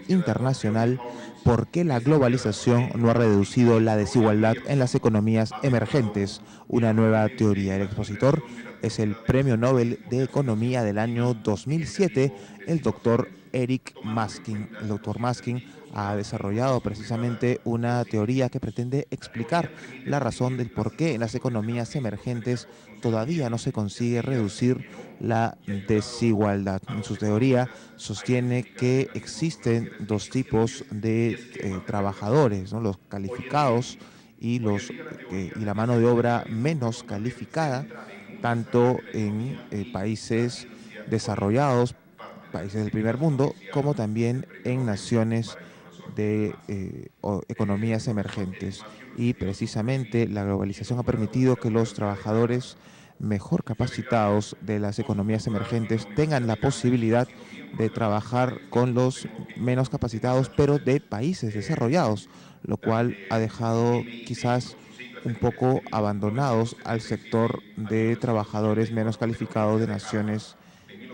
internacional, ¿por qué la globalización no ha reducido la desigualdad en las economías emergentes? Una nueva teoría. El expositor es el Premio Nobel de Economía del año 2007, el doctor Eric Maskin. El doctor Maskin ha desarrollado precisamente una teoría que pretende explicar la razón del por qué en las economías emergentes todavía no se consigue reducir la desigualdad. En su teoría sostiene que existen dos tipos de trabajadores, ¿no? Los calificados y la mano de obra menos calificada, tanto en países desarrollados, países del primer mundo, como también en naciones de economías emergentes. Y precisamente la globalización ha permitido que los trabajadores mejor capacitados de las economías emergentes tengan la posibilidad de trabajar con los menos capacitados, pero de países desarrollados, lo cual ha dejado quizás un poco abandonados al sector de trabajadores menos calificados de naciones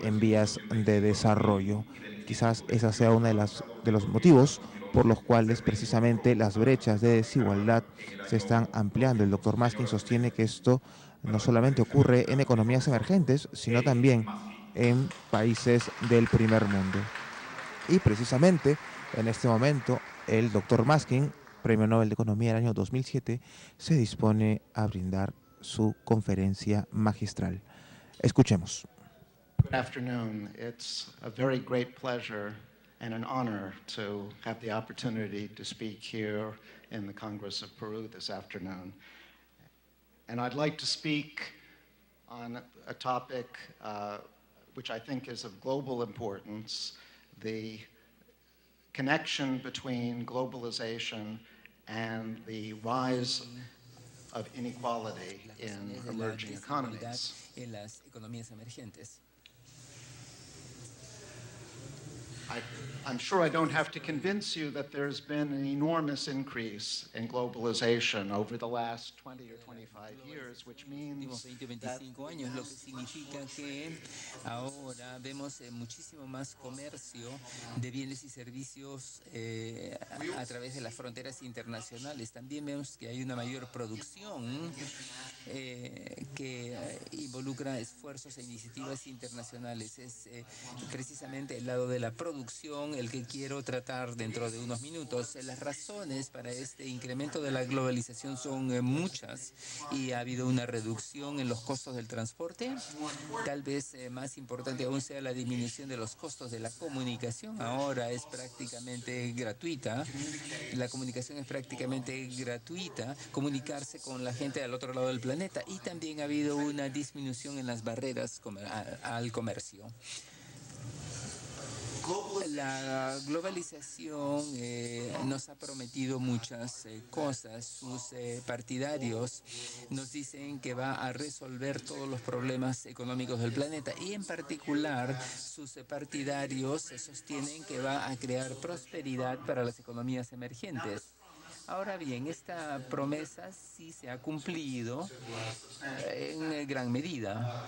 en vías de desarrollo. Quizás esa sea una de los motivos por los cuales precisamente las brechas de desigualdad se están ampliando. El doctor Maskin sostiene que esto no solamente ocurre en economías emergentes, sino también en países del primer mundo. Y precisamente en este momento el doctor Maskin, Premio Nobel de Economía del año 2007, se dispone a brindar su conferencia magistral. Escuchemos. Good afternoon. It's a very great pleasure and an honor to have the opportunity to speak here in the Congress of Peru this afternoon. And I'd like to speak on a topic which I think is of global importance, the connection between globalization and the rise of inequality in emerging economies. I'm sure I don't have to convince you that there's been an enormous increase in globalization over the last 20 or 25 years, which means that 25 años, lo que significa que ahora vemos muchísimo más comercio de bienes y servicios a través de las fronteras internacionales. También vemos que hay una mayor producción que involucra esfuerzos e iniciativas internacionales. Es precisamente el lado de la producción el que quiero tratar dentro de unos minutos. Las razones para este incremento de la globalización son muchas y ha habido una reducción en los costos del transporte. Tal vez más importante aún sea la disminución de los costos de la comunicación. Ahora es prácticamente gratuita. La comunicación es prácticamente gratuita. Comunicarse con la gente al otro lado del planeta. Y también ha habido una disminución en las barreras al comercio. La globalización nos ha prometido muchas cosas. Sus partidarios nos dicen que va a resolver todos los problemas económicos del planeta y en particular sus partidarios sostienen que va a crear prosperidad para las economías emergentes. Ahora bien, esta promesa sí se ha cumplido en gran medida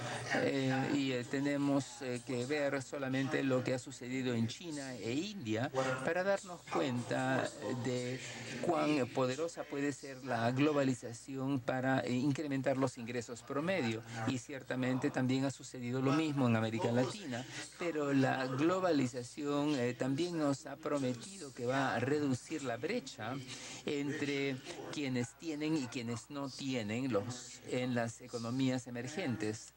y tenemos que ver solamente lo que ha sucedido en China e India para darnos cuenta de cuán poderosa puede ser la globalización para incrementar los ingresos promedio. Y ciertamente también ha sucedido lo mismo en América Latina, pero la globalización también nos ha prometido que va a reducir la brecha entre quienes tienen y quienes no tienen en las economías emergentes.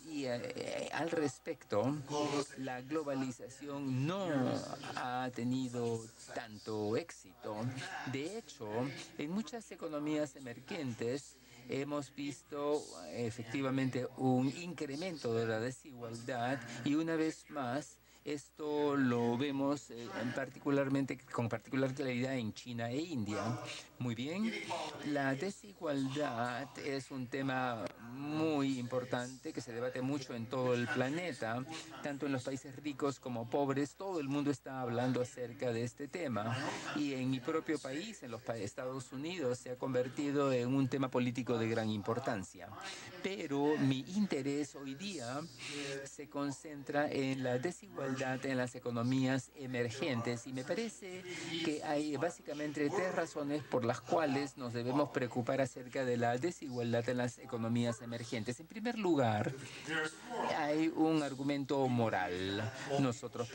Y al respecto, la globalización no ha tenido tanto éxito. De hecho, en muchas economías emergentes hemos visto efectivamente un incremento de la desigualdad y una vez más esto lo vemos con particular claridad en China e India. Muy bien, la desigualdad es un tema muy importante que se debate mucho en todo el planeta, tanto en los países ricos como pobres. Todo el mundo está hablando acerca de este tema y en mi propio país, en los Estados Unidos, se ha convertido en un tema político de gran importancia. Pero mi interés hoy día se concentra en la desigualdad desigualdad en las economías emergentes. Y me parece que hay básicamente tres razones por las cuales nos debemos preocupar acerca de la desigualdad en las economías emergentes. En primer lugar, hay un argumento moral. Nosotros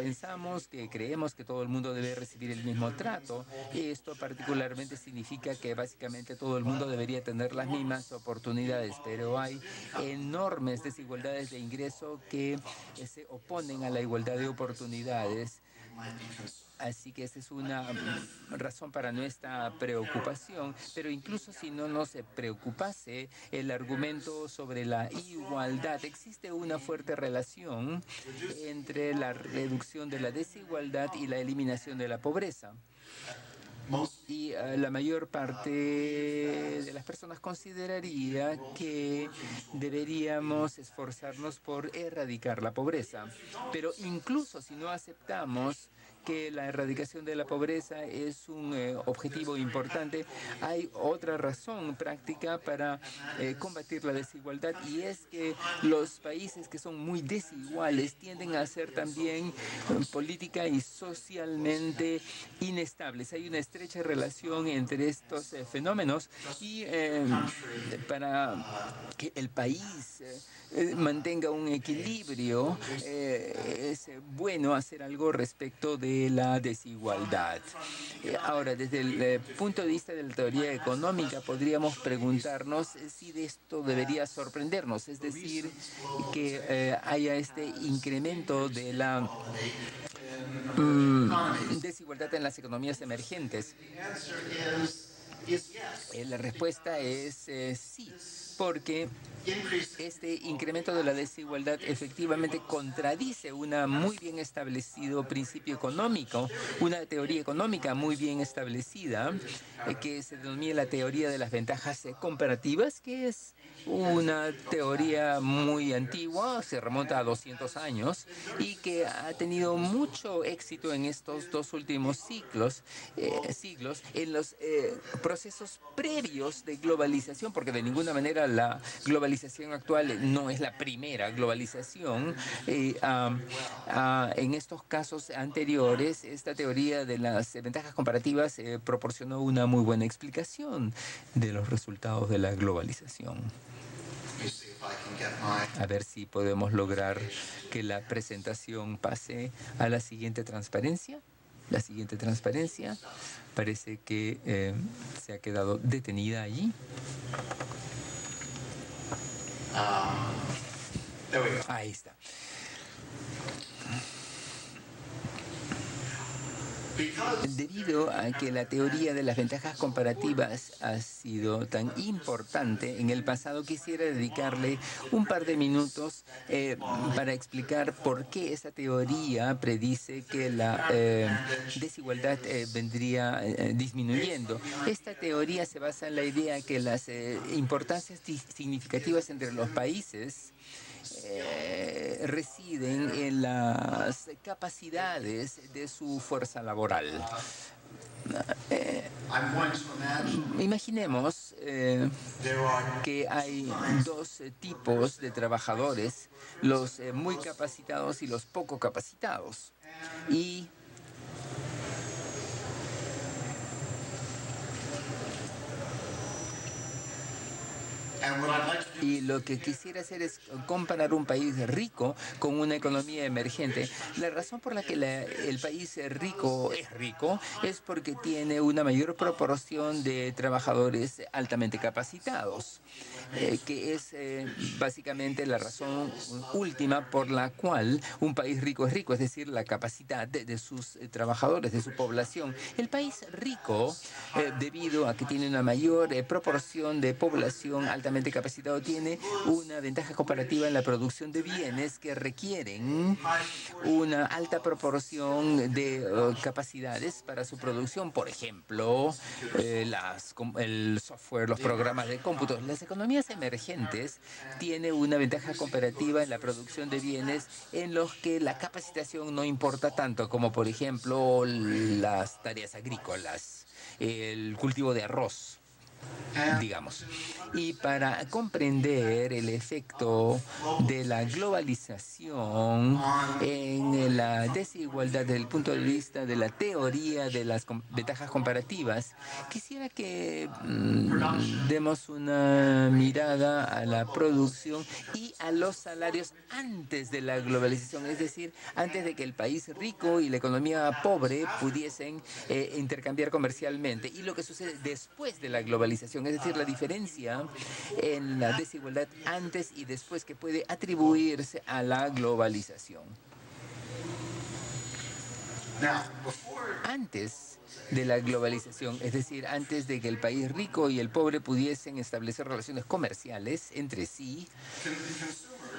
creemos que todo el mundo debe recibir el mismo trato. Esto particularmente significa que básicamente todo el mundo debería tener las mismas oportunidades, pero hay enormes desigualdades de ingreso que se oponen a la igualdad de oportunidades. Así que esa es una razón para nuestra preocupación, pero incluso si no nos preocupase el argumento sobre la igualdad, existe una fuerte relación entre la reducción de la desigualdad y la eliminación de la pobreza. Y la mayor parte de las personas consideraría que deberíamos esforzarnos por erradicar la pobreza. Pero incluso si no aceptamos que la erradicación de la pobreza es un objetivo importante, hay otra razón práctica para combatir la desigualdad, y es que los países que son muy desiguales tienden a ser también política y socialmente inestables. Hay una estrecha relación entre estos fenómenos, y para que el país mantenga un equilibrio, es bueno hacer algo respecto de la desigualdad. Ahora, desde el punto de vista de la teoría económica, podríamos preguntarnos si de esto debería sorprendernos, es decir, que haya este incremento de la desigualdad en las economías emergentes. La respuesta es sí, porque este incremento de la desigualdad efectivamente contradice un muy bien establecido principio económico, una teoría económica muy bien establecida, que se denomina la teoría de las ventajas comparativas, que es una teoría muy antigua, se remonta a 200 años, y que ha tenido mucho éxito en estos dos últimos siglos, en los procesos previos de globalización, porque de ninguna manera la globalización actual no es la primera globalización. En estos casos anteriores, esta teoría de las ventajas comparativas proporcionó una muy buena explicación de los resultados de la globalización. A ver si podemos lograr que la presentación pase a la siguiente transparencia. La siguiente transparencia parece que se ha quedado detenida allí. Ahí está. Debido a que la teoría de las ventajas comparativas ha sido tan importante en el pasado, quisiera dedicarle un par de minutos para explicar por qué esa teoría predice que la desigualdad vendría disminuyendo. Esta teoría se basa en la idea que las importancias significativas entre los países residen en las capacidades de su fuerza laboral. Imaginemos que hay dos tipos de trabajadores, los muy capacitados y los poco capacitados. Y lo que quisiera hacer es comparar un país rico con una economía emergente. La razón por la que el país rico es porque tiene una mayor proporción de trabajadores altamente capacitados, que es básicamente la razón última por la cual un país rico es rico, es decir, la capacidad de sus trabajadores, de su población. El país rico, debido a que tiene una mayor proporción de población altamente capacitado, tiene una ventaja comparativa en la producción de bienes que requieren una alta proporción de capacidades para su producción. Por ejemplo, el software, los programas de cómputo. Las economías emergentes tienen una ventaja comparativa en la producción de bienes en los que la capacitación no importa tanto, como por ejemplo las tareas agrícolas, el cultivo de arroz. digamos. Y para comprender el efecto de la globalización en la desigualdad desde el punto de vista de la teoría de las ventajas comparativas, quisiera que demos una mirada a la producción y a los salarios antes de la globalización, es decir, antes de que el país rico y la economía pobre pudiesen intercambiar comercialmente, y lo que sucede después de la globalización, es decir, la diferencia en la desigualdad antes y después que puede atribuirse a la globalización. Antes de la globalización, es decir, antes de que el país rico y el pobre pudiesen establecer relaciones comerciales entre sí,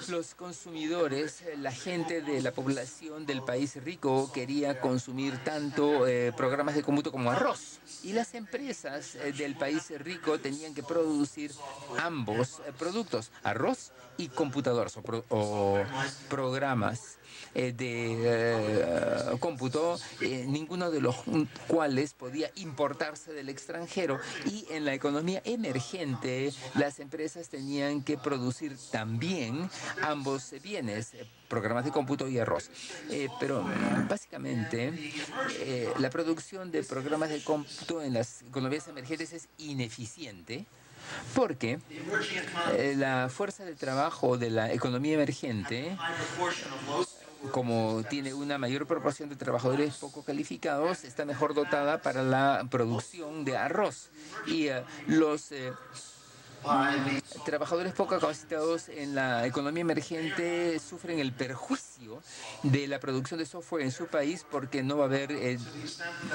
los consumidores, la gente de la población del país rico quería consumir tanto programas de cómputo como arroz. Y las empresas del país rico tenían que producir ambos productos, arroz y computadoras o programas de cómputo, ninguno de los cuales podía importarse del extranjero. Y en la economía emergente, las empresas tenían que producir también ambos bienes, programas de cómputo y arroz. Pero básicamente la producción de programas de cómputo en las economías emergentes es ineficiente, porque la fuerza de trabajo de la economía emergente, como tiene una mayor proporción de trabajadores poco calificados, está mejor dotada para la producción de arroz. Y los trabajadores poco capacitados en la economía emergente sufren el perjuicio de la producción de software en su país, porque no va a haber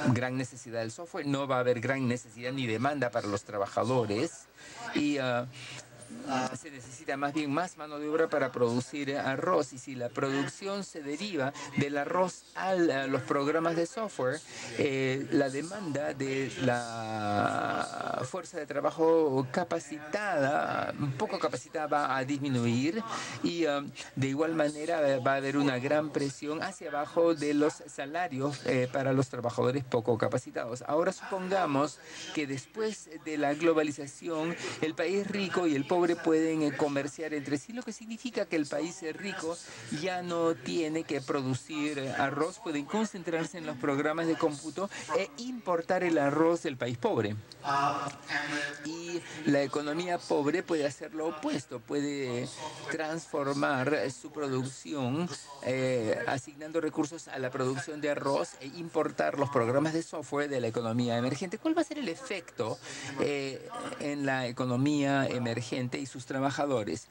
gran necesidad del software, no va a haber gran necesidad ni demanda para los trabajadores, y se necesita más bien más mano de obra para producir arroz. Y si la producción se deriva del arroz a los programas de software, la demanda de la fuerza de trabajo capacitada, poco capacitada, va a disminuir, y de igual manera va a haber una gran presión hacia abajo de los salarios para los trabajadores poco capacitados. Ahora supongamos que después de la globalización el país rico y el pobre pueden comerciar entre sí, lo que significa que el país rico ya no tiene que producir arroz, pueden concentrarse en los programas de cómputo e importar el arroz del país pobre. Y la economía pobre puede hacer lo opuesto, puede transformar su producción asignando recursos a la producción de arroz e importar los programas de software de la economía emergente. ¿Cuál va a ser el efecto en la economía emergente y sus trabajadores?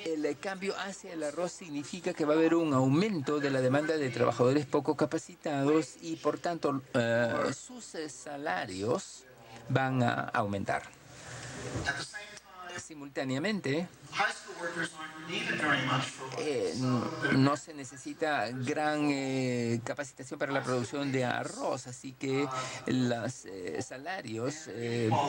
El cambio hacia el arroz significa que va a haber un aumento de la demanda de trabajadores poco capacitados, y por tanto sus salarios van a aumentar. Simultáneamente, no se necesita gran capacitación para la producción de arroz, así que los salarios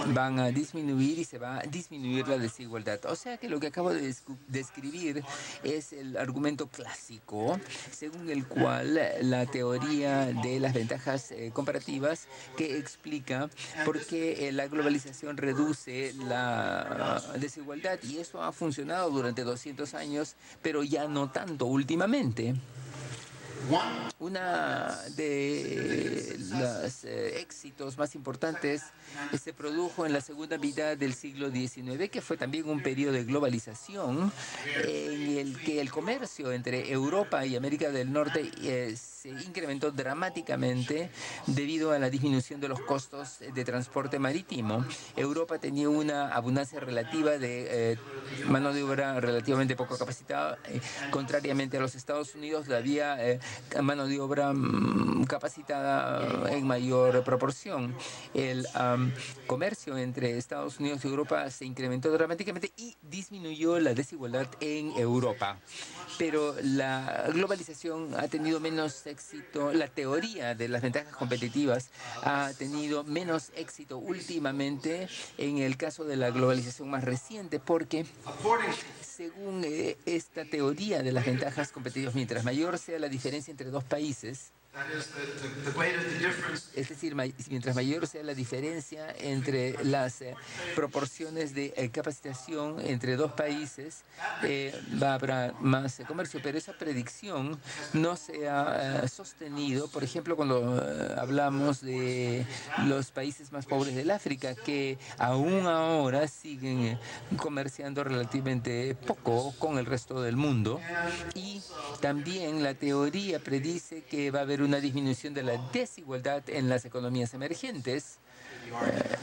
van a disminuir y se va a disminuir la desigualdad. O sea que lo que acabo de describir es el argumento clásico según el cual la teoría de las ventajas comparativas, que explica por qué la globalización reduce la desigualdad, y eso ha funcionado durante 200 años, pero ya no tanto últimamente. Una de los éxitos más importantes se produjo en la segunda mitad del siglo XIX, que fue también un periodo de globalización en el que el comercio entre Europa y América del Norte se incrementó dramáticamente debido a la disminución de los costos de transporte marítimo. Europa tenía una abundancia relativa de mano de obra relativamente poco capacitada, contrariamente a los Estados Unidos, había mano de obra capacitada en mayor proporción. El comercio entre Estados Unidos y Europa se incrementó dramáticamente y disminuyó la desigualdad en Europa. Pero la globalización ha tenido menos éxito, la teoría de las ventajas competitivas ha tenido menos éxito últimamente en el caso de la globalización más reciente, porque según esta teoría de las ventajas competitivas, mientras mayor sea la diferencia entre dos países, Es decir, mientras mayor sea la diferencia entre las proporciones de capacitación entre dos países, va a haber más comercio. Pero esa predicción no se ha sostenido, por ejemplo, cuando hablamos de los países más pobres del África, que aún ahora siguen comerciando relativamente poco con el resto del mundo. Y también la teoría predice que va a haber una disminución de la desigualdad en las economías emergentes.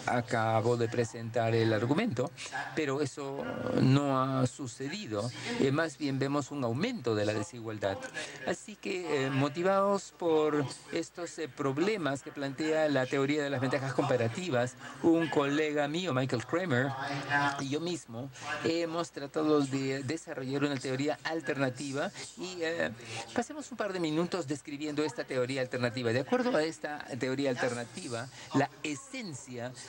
Acabo de presentar el argumento, pero eso no ha sucedido. Más bien vemos un aumento de la desigualdad. Así que, motivados por estos problemas que plantea la teoría de las ventajas comparativas, un colega mío, Michael Kramer, y yo mismo hemos tratado de desarrollar una teoría alternativa y pasemos un par de minutos describiendo esta teoría alternativa. De acuerdo a esta teoría alternativa, la esencia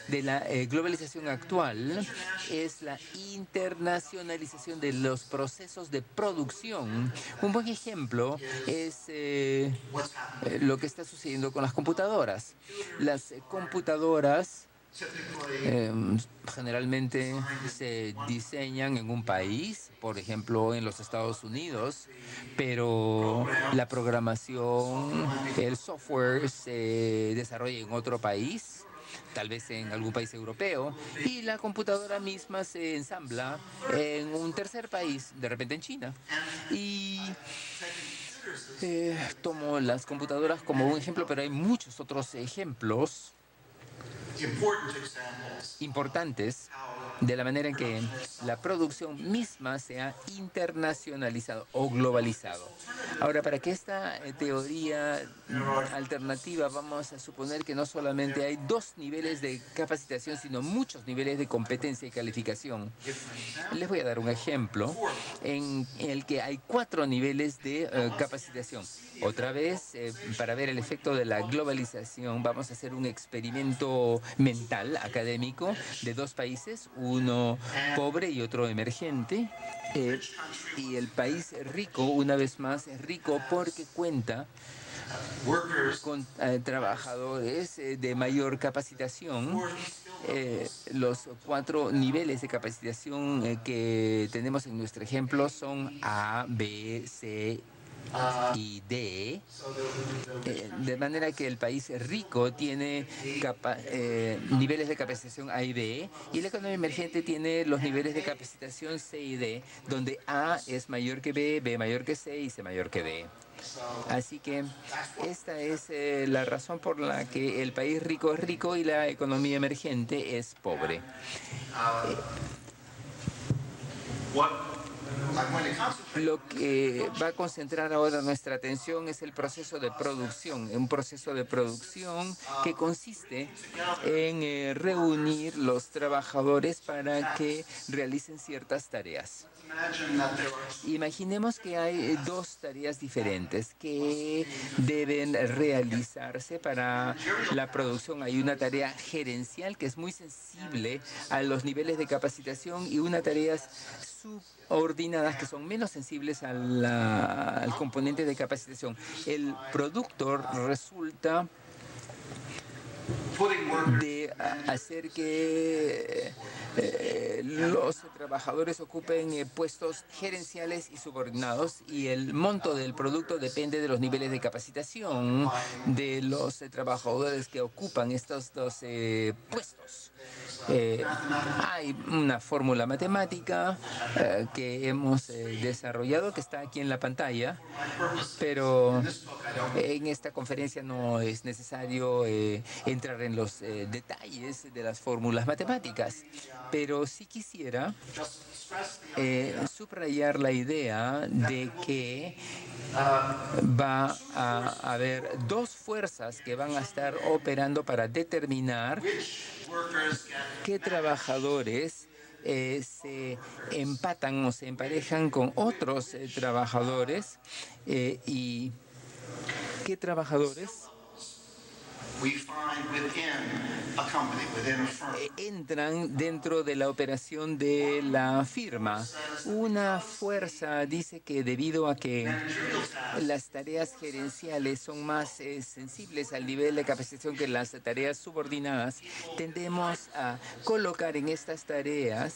de la globalización actual es la internacionalización de los procesos de producción. Un buen ejemplo es lo que está sucediendo con las computadoras. Las computadoras generalmente se diseñan en un país, por ejemplo en los Estados Unidos, pero la programación, el software se desarrolla en otro país, tal vez en algún país europeo, y la computadora misma se ensambla en un tercer país, de repente en China. Y tomo las computadoras como un ejemplo, pero hay muchos otros ejemplos importantes de la manera en que la producción misma se ha internacionalizado o globalizado. Ahora, para que esta teoría alternativa, vamos a suponer que no solamente hay dos niveles de capacitación, sino muchos niveles de competencia y calificación. Les voy a dar un ejemplo en el que hay 4 niveles de capacitación. Otra vez, para ver el efecto de la globalización, vamos a hacer un experimento mental, académico, de 2 países, uno pobre y otro emergente. Y el país rico, una vez más, es rico porque cuenta con trabajadores de mayor capacitación. Los 4 niveles de capacitación que tenemos en nuestro ejemplo son A, B, C y D, de manera que el país rico tiene niveles de capacitación A y B, y la economía emergente tiene los niveles de capacitación C y D, donde A es mayor que B, B mayor que C y C mayor que D. Así que esta es la razón por la que el país rico es rico y la economía emergente es pobre. Lo que va a concentrar ahora nuestra atención es el proceso de producción, un proceso de producción que consiste en reunir los trabajadores para que realicen ciertas tareas. Imaginemos que hay 2 tareas diferentes que deben realizarse para la producción. Hay una tarea gerencial que es muy sensible a los niveles de capacitación y una tarea subordinadas que son menos sensibles al componente de capacitación. El producto resulta de hacer que los trabajadores ocupen puestos gerenciales y subordinados, y el monto del producto depende de los niveles de capacitación de los trabajadores que ocupan estos 2 puestos. Hay una fórmula matemática que hemos desarrollado, que está aquí en la pantalla, pero en esta conferencia no es necesario entrar en los detalles de las fórmulas matemáticas, pero sí quisiera subrayar la idea de que va a haber 2 fuerzas que van a estar operando para determinar qué trabajadores se empatan o se emparejan con otros trabajadores y qué trabajadores entran dentro de la operación de la firma. Una fuerza dice que debido a que las tareas gerenciales son más sensibles al nivel de capacitación que las tareas subordinadas, tendemos a colocar en estas tareas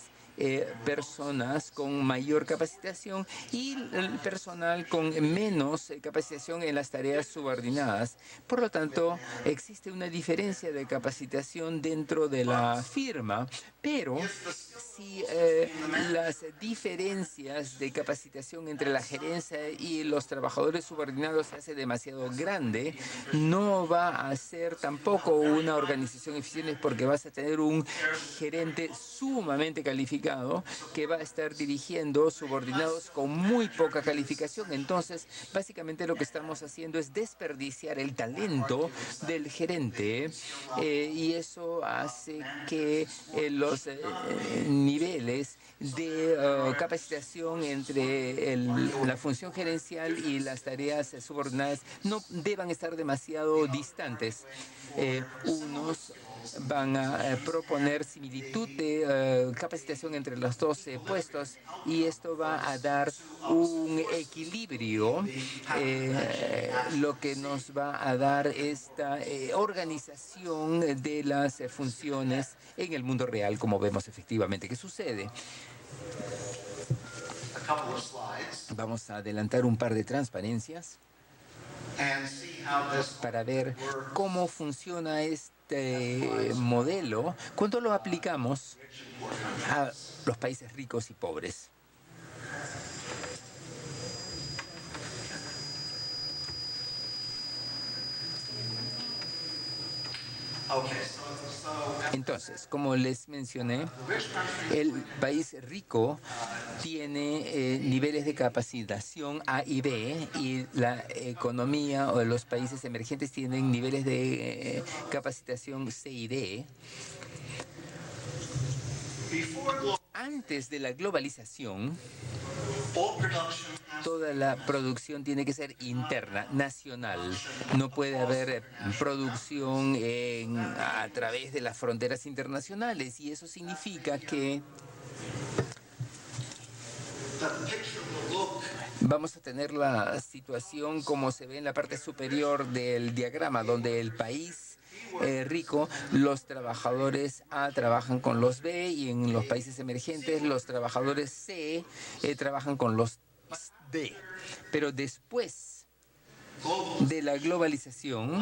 personas con mayor capacitación y el personal con menos capacitación en las tareas subordinadas. Por lo tanto, existe una diferencia de capacitación dentro de la firma, pero si las diferencias de capacitación entre la gerencia y los trabajadores subordinados se hace demasiado grande, no va a ser tampoco una organización eficiente porque vas a tener un gerente sumamente calificado que va a estar dirigiendo subordinados con muy poca calificación. Entonces, básicamente lo que estamos haciendo es desperdiciar el talento del gerente y eso hace que los niveles de capacitación entre la función gerencial y las tareas subordinadas no deban estar demasiado distantes. Unos van a proponer similitud de capacitación entre los dos puestos y esto va a dar un equilibrio, lo que nos va a dar esta organización de las funciones en el mundo real, como vemos efectivamente que sucede. Vamos a adelantar un par de transparencias para ver cómo funciona este modelo cuando lo aplicamos a los países ricos y pobres. Entonces, como les mencioné, el país rico tiene niveles de capacitación A y B y la economía o los países emergentes tienen niveles de capacitación C y D. Antes de la globalización, toda la producción tiene que ser interna, nacional. No puede haber producción a través de las fronteras internacionales y eso significa que vamos a tener la situación como se ve en la parte superior del diagrama, donde el país rico, los trabajadores A trabajan con los B y en los países emergentes los trabajadores C trabajan con los D. Pero después de la globalización,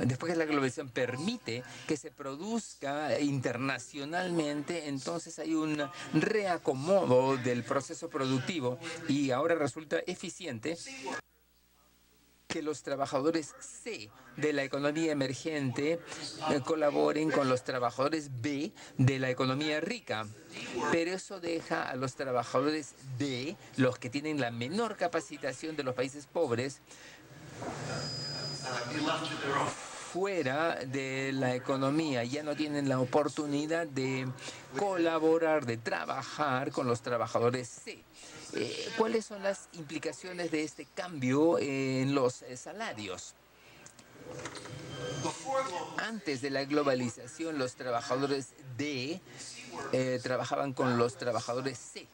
después que la globalización permite que se produzca internacionalmente, entonces hay un reacomodo del proceso productivo y ahora resulta eficiente que los trabajadores C de la economía emergente colaboren con los trabajadores B de la economía rica. Pero eso deja a los trabajadores D, los que tienen la menor capacitación de los países pobres, fuera de la economía, ya no tienen la oportunidad de colaborar, de trabajar con los trabajadores C. ¿Cuáles son las implicaciones de este cambio en los salarios? Antes de la globalización, los trabajadores D trabajaban con los trabajadores C.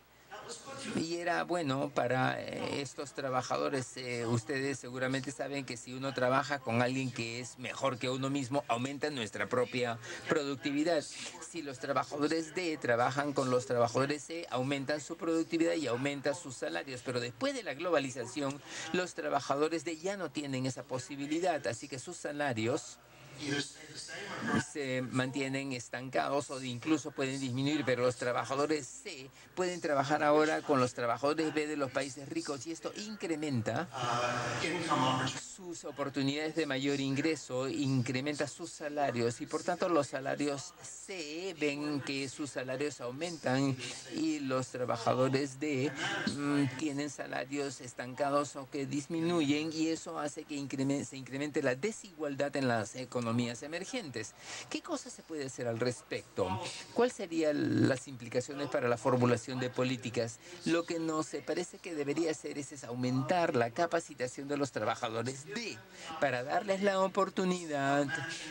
Y era bueno para estos trabajadores. Ustedes seguramente saben que si uno trabaja con alguien que es mejor que uno mismo, aumenta nuestra propia productividad. Si los trabajadores D trabajan con los trabajadores C, aumentan su productividad y aumentan sus salarios. Pero después de la globalización, los trabajadores D ya no tienen esa posibilidad, así que sus salarios se mantienen estancados o incluso pueden disminuir, pero los trabajadores C pueden trabajar ahora con los trabajadores B de los países ricos y esto incrementa sus oportunidades de mayor ingreso, incrementa sus salarios y por tanto los salarios C ven que sus salarios aumentan y los trabajadores D tienen salarios estancados o que disminuyen y eso hace que se incremente la desigualdad en las economías economías emergentes. ¿Qué cosas se puede hacer al respecto? ¿Cuáles serían las implicaciones para la formulación de políticas? Lo que nos parece que debería hacer es aumentar la capacitación de los trabajadores para darles la oportunidad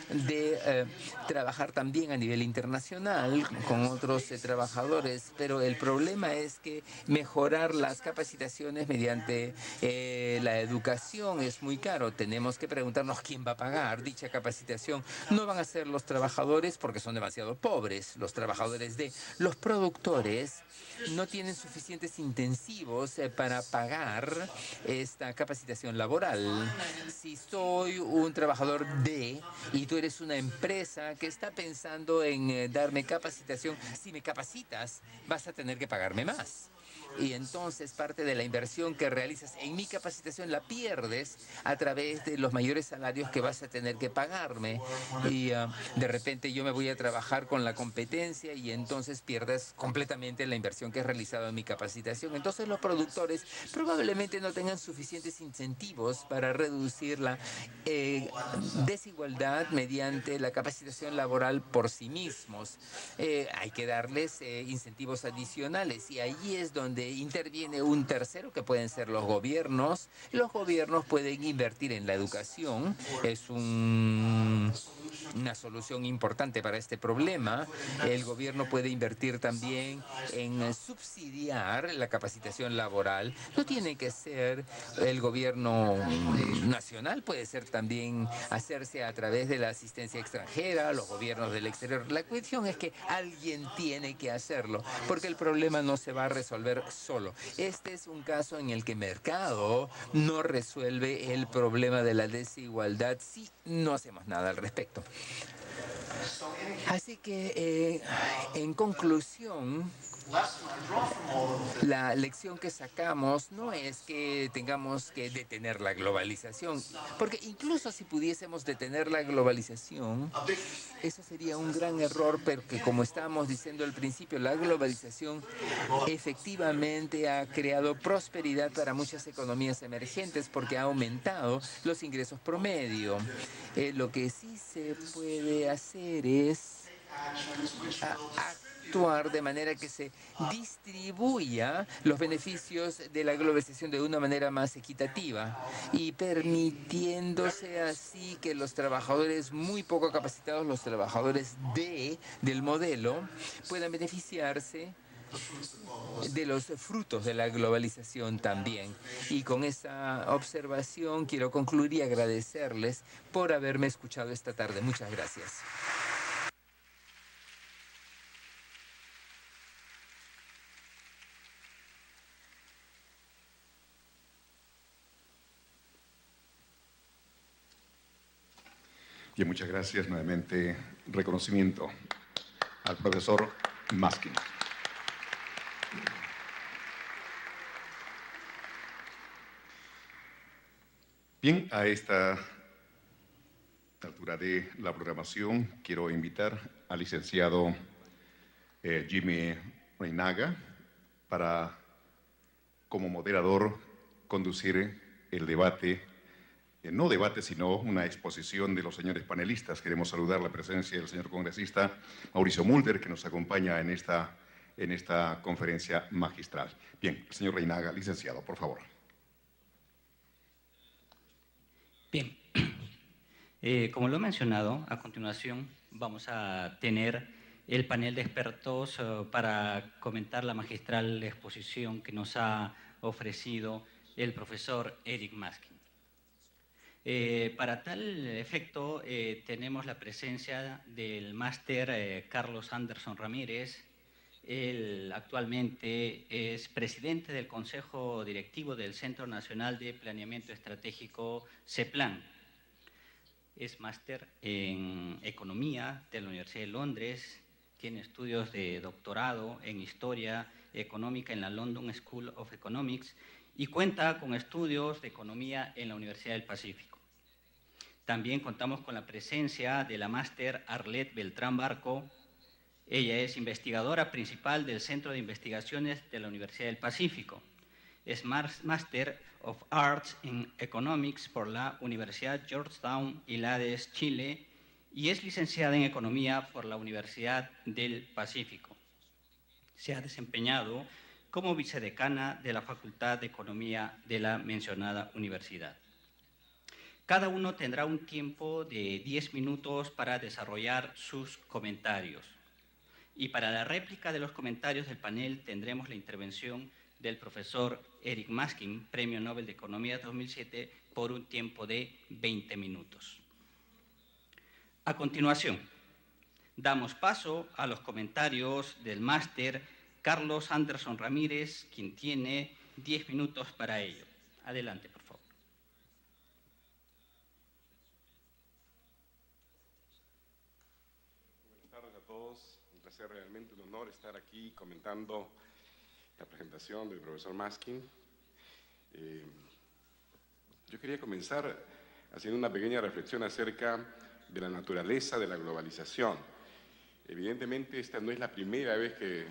de trabajar también a nivel internacional con otros trabajadores, pero el problema es que mejorar las capacitaciones mediante la educación es muy caro. Tenemos que preguntarnos quién va a pagar dicha capacitación. No van a ser los trabajadores porque son demasiado pobres, los trabajadores los productores no tienen suficientes incentivos para pagar esta capacitación laboral. Si soy un trabajador y tú eres una empresa que está pensando en darme capacitación, si me capacitas, vas a tener que pagarme más. Y entonces parte de la inversión que realizas en mi capacitación la pierdes a través de los mayores salarios que vas a tener que pagarme. Y de repente yo me voy a trabajar con la competencia y entonces pierdes completamente la inversión que has realizado en mi capacitación. Entonces los productores probablemente no tengan suficientes incentivos para reducir la desigualdad mediante la capacitación laboral por sí mismos. Hay que darles incentivos adicionales y ahí es donde interviene un tercero que pueden ser los gobiernos. Los gobiernos pueden invertir en la educación. Es una solución importante para este problema. El gobierno puede invertir también en subsidiar la capacitación laboral. No tiene que ser el gobierno nacional, puede ser también hacerse a través de la asistencia extranjera, los gobiernos del exterior. La cuestión es que alguien tiene que hacerlo, porque el problema no se va a resolver solo. Este es un caso en el que el mercado no resuelve el problema de la desigualdad si no hacemos nada al respecto. Así que, en conclusión, la lección que sacamos no es que tengamos que detener la globalización, porque incluso si pudiésemos detener la globalización, eso sería un gran error, porque como estábamos diciendo al principio, la globalización efectivamente ha creado prosperidad para muchas economías emergentes porque ha aumentado los ingresos promedio. Lo que sí se puede hacer es actuar de manera que se distribuya los beneficios de la globalización de una manera más equitativa y permitiéndose así que los trabajadores muy poco capacitados, los trabajadores del modelo, puedan beneficiarse de los frutos de la globalización también. Y con esa observación quiero concluir y agradecerles por haberme escuchado esta tarde. Muchas gracias. Bien, muchas gracias. Nuevamente, reconocimiento al profesor Maskin. Bien, a esta altura de la programación quiero invitar al licenciado Jimmy Reinaga para, como moderador, conducir el debate. No debate, sino una exposición de los señores panelistas. Queremos saludar la presencia del señor congresista Mauricio Mulder, que nos acompaña en esta conferencia magistral. Bien, el señor Reinaga, licenciado, por favor. Bien, como lo he mencionado, a continuación vamos a tener el panel de expertos para comentar la magistral exposición que nos ha ofrecido el profesor Eric Maskin. Para tal efecto, tenemos la presencia del máster Carlos Anderson Ramírez. Él actualmente es presidente del Consejo Directivo del Centro Nacional de Planeamiento Estratégico, CEPLAN. Es máster en Economía de la Universidad de Londres. Tiene estudios de doctorado en Historia Económica en la London School of Economics y cuenta con estudios de Economía en la Universidad del Pacífico. También contamos con la presencia de la máster Arlette Beltrán Barco. Ella es investigadora principal del Centro de Investigaciones de la Universidad del Pacífico. Es Master of Arts in Economics por la Universidad Georgetown y Lades, Chile, y es licenciada en Economía por la Universidad del Pacífico. Se ha desempeñado como vicedecana de la Facultad de Economía de la mencionada universidad. Cada uno tendrá un tiempo de 10 minutos para desarrollar sus comentarios. Y para la réplica de los comentarios del panel tendremos la intervención del profesor Eric Maskin, Premio Nobel de Economía 2007, por un tiempo de 20 minutos. A continuación, damos paso a los comentarios del máster Carlos Anderson Ramírez, quien tiene 10 minutos para ello. Adelante, por favor. Buenas tardes a todos. Un placer, realmente un honor estar aquí comentando la presentación del profesor Maskin. Yo quería comenzar haciendo una pequeña reflexión acerca de la naturaleza de la globalización. Evidentemente, esta no es la primera vez que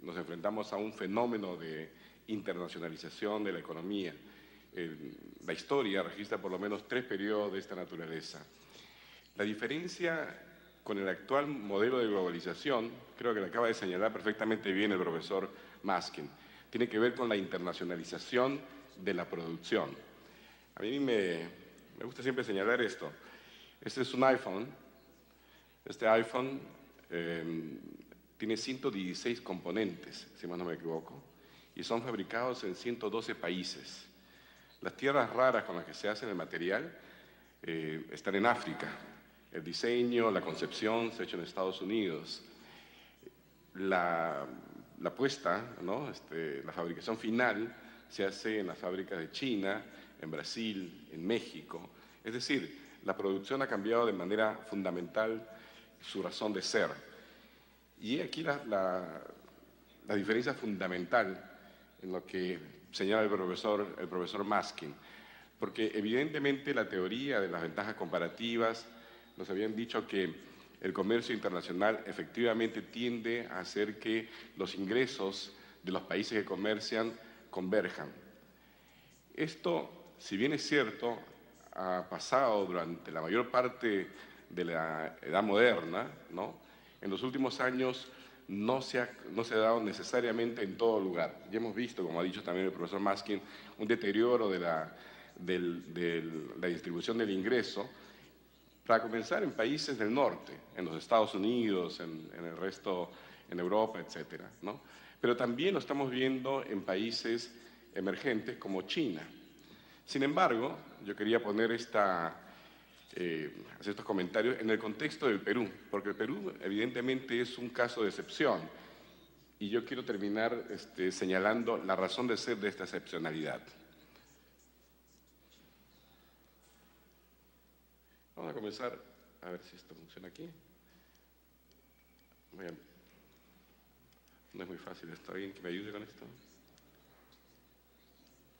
nos enfrentamos a un fenómeno de internacionalización de la economía. La historia registra por lo menos 3 periodos de esta naturaleza. La diferencia con el actual modelo de globalización, creo que lo acaba de señalar perfectamente bien el profesor Maskin, tiene que ver con la internacionalización de la producción. A mí me gusta siempre señalar esto. Este es un iPhone. Este iPhone tiene 116 componentes, si más no me equivoco, y son fabricados en 112 países. Las tierras raras con las que se hace el material están en África. El diseño, la concepción se ha hecho en Estados Unidos. La puesta, ¿no? La fabricación final se hace en las fábricas de China, en Brasil, en México. Es decir, la producción ha cambiado de manera fundamental su razón de ser. Y aquí la diferencia fundamental en lo que señala el profesor Maskin, porque evidentemente la teoría de las ventajas comparativas nos habían dicho que el comercio internacional efectivamente tiende a hacer que los ingresos de los países que comercian converjan. Esto, si bien es cierto, ha pasado durante la mayor parte de la edad moderna, ¿no? En los últimos años no se ha dado necesariamente en todo lugar. Ya hemos visto, como ha dicho también el profesor Maskin, un deterioro de la distribución del ingreso, para comenzar en países del norte, en los Estados Unidos, en el resto, en Europa, etcétera, ¿no? Pero también lo estamos viendo en países emergentes como China. Sin embargo, yo quería poner hacer estos comentarios en el contexto del Perú, porque el Perú evidentemente es un caso de excepción, y yo quiero terminar señalando la razón de ser de esta excepcionalidad. Vamos a comenzar, a ver si esto funciona aquí. Bien. No es muy fácil esto. ¿Alguien que me ayude con esto?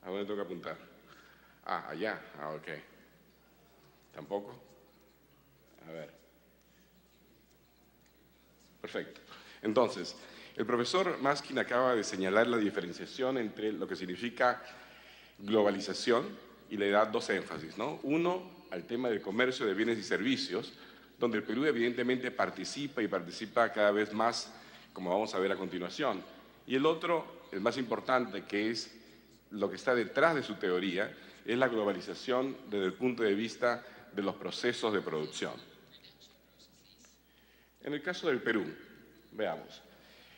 ¿A dónde tengo que apuntar? Ah, allá. Ah, ok. ¿Tampoco? A ver. Perfecto. Entonces, el profesor Maskin acaba de señalar la diferenciación entre lo que significa globalización y le da 2 énfasis, ¿no? Uno, al tema del comercio de bienes y servicios, donde el Perú evidentemente participa y participa cada vez más, como vamos a ver a continuación. Y el otro, el más importante, que es lo que está detrás de su teoría, es la globalización desde el punto de vista de los procesos de producción. En el caso del Perú, veamos.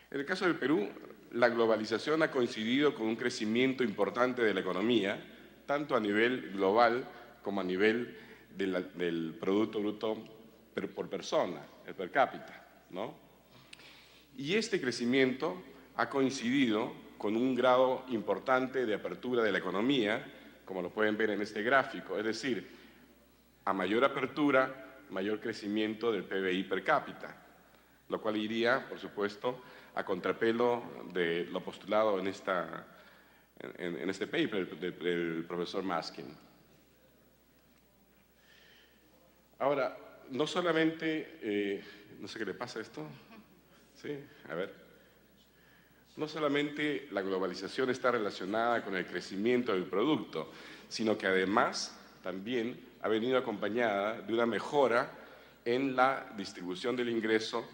En el caso del Perú, la globalización ha coincidido con un crecimiento importante de la economía, tanto a nivel global como a nivel del Producto Bruto por persona, el per cápita, ¿no? Y este crecimiento ha coincidido con un grado importante de apertura de la economía, como lo pueden ver en este gráfico, es decir, a mayor apertura, mayor crecimiento del PBI per cápita, lo cual iría, por supuesto, a contrapelo de lo postulado en este paper del profesor Maskin. Ahora, no solamente, no sé qué le pasa a esto, ¿sí? A ver. No solamente la globalización está relacionada con el crecimiento del producto, sino que además también ha venido acompañada de una mejora en la distribución del ingreso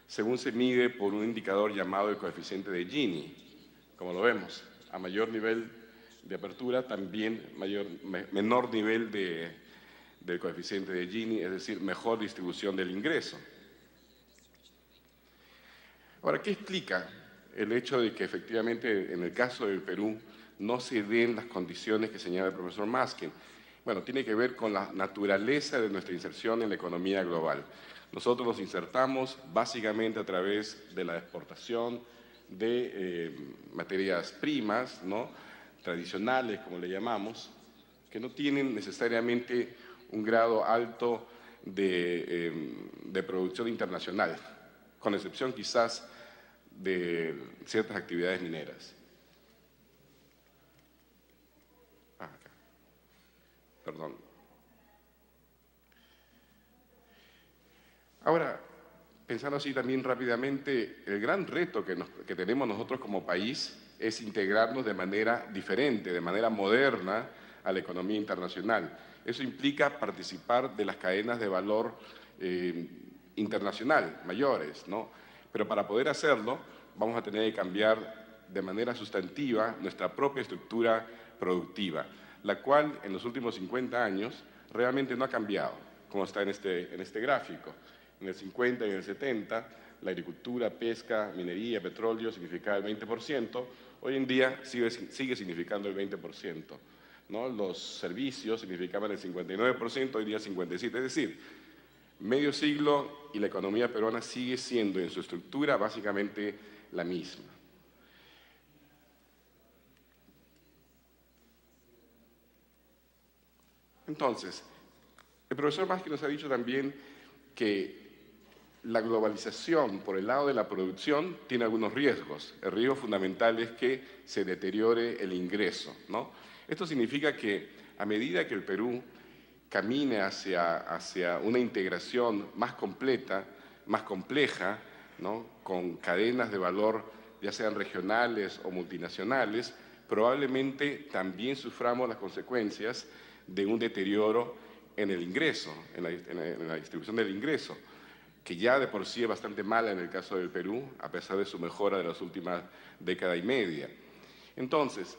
según se mide por un indicador llamado el coeficiente de Gini. Como lo vemos, a mayor nivel de apertura, también menor nivel del coeficiente de Gini, es decir, mejor distribución del ingreso. Ahora, ¿qué explica el hecho de que efectivamente en el caso del Perú no se den las condiciones que señala el profesor Maskin? Bueno, tiene que ver con la naturaleza de nuestra inserción en la economía global. Nosotros nos insertamos básicamente a través de la exportación de materias primas, ¿no?, tradicionales, como le llamamos, que no tienen necesariamente un grado alto de producción internacional, con excepción quizás de ciertas actividades mineras. Perdón. Ahora, pensando así también rápidamente, el gran reto que tenemos nosotros como país es integrarnos de manera diferente, de manera moderna a la economía internacional. Eso implica participar de las cadenas de valor internacional, mayores, ¿no? Pero para poder hacerlo, vamos a tener que cambiar de manera sustantiva nuestra propia estructura productiva, la cual en los últimos 50 años realmente no ha cambiado, como está en este gráfico. En el 50 y en el 70, la agricultura, pesca, minería, petróleo significaba el 20%, hoy en día sigue significando el 20%, ¿no? Los servicios significaban el 59%, hoy día 57%, es decir, medio siglo y la economía peruana sigue siendo en su estructura básicamente la misma. Entonces, el profesor Maskin nos ha dicho también que la globalización por el lado de la producción tiene algunos riesgos. El riesgo fundamental es que se deteriore el ingreso, ¿no? Esto significa que a medida que el Perú camine hacia una integración más completa, más compleja, ¿no?, con cadenas de valor, ya sean regionales o multinacionales, probablemente también suframos las consecuencias de un deterioro en el ingreso, en la distribución del ingreso, que ya de por sí es bastante mala en el caso del Perú, a pesar de su mejora de las últimas década y media. Entonces,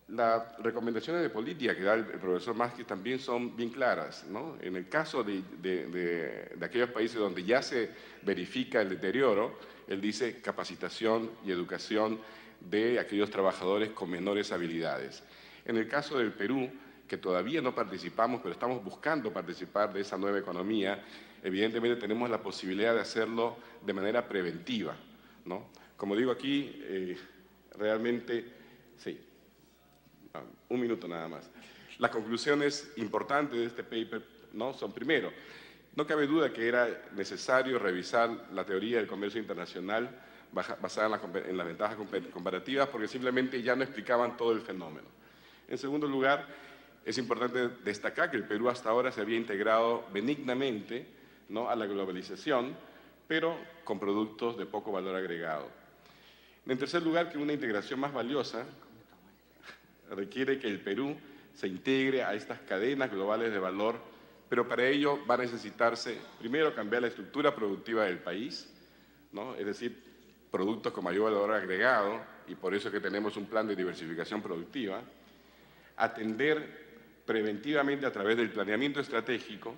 las recomendaciones de política que da el profesor Maskin también son bien claras, ¿no? En el caso de aquellos países donde ya se verifica el deterioro, él dice capacitación y educación de aquellos trabajadores con menores habilidades. En el caso del Perú, que todavía no participamos, pero estamos buscando participar de esa nueva economía, evidentemente tenemos la posibilidad de hacerlo de manera preventiva, ¿no? Como digo aquí, realmente, sí, un minuto nada más. Las conclusiones importantes de este paper, ¿no?, son, primero, no cabe duda que era necesario revisar la teoría del comercio internacional basada en las ventajas comparativas, porque simplemente ya no explicaban todo el fenómeno. En segundo lugar, es importante destacar que el Perú hasta ahora se había integrado benignamente, ¿no?, a la globalización, pero con productos de poco valor agregado. En tercer lugar, que una integración más valiosa requiere que el Perú se integre a estas cadenas globales de valor, pero para ello va a necesitarse, primero, cambiar la estructura productiva del país, ¿no?, es decir, productos con mayor valor agregado, y por eso es que tenemos un plan de diversificación productiva, atender preventivamente a través del planeamiento estratégico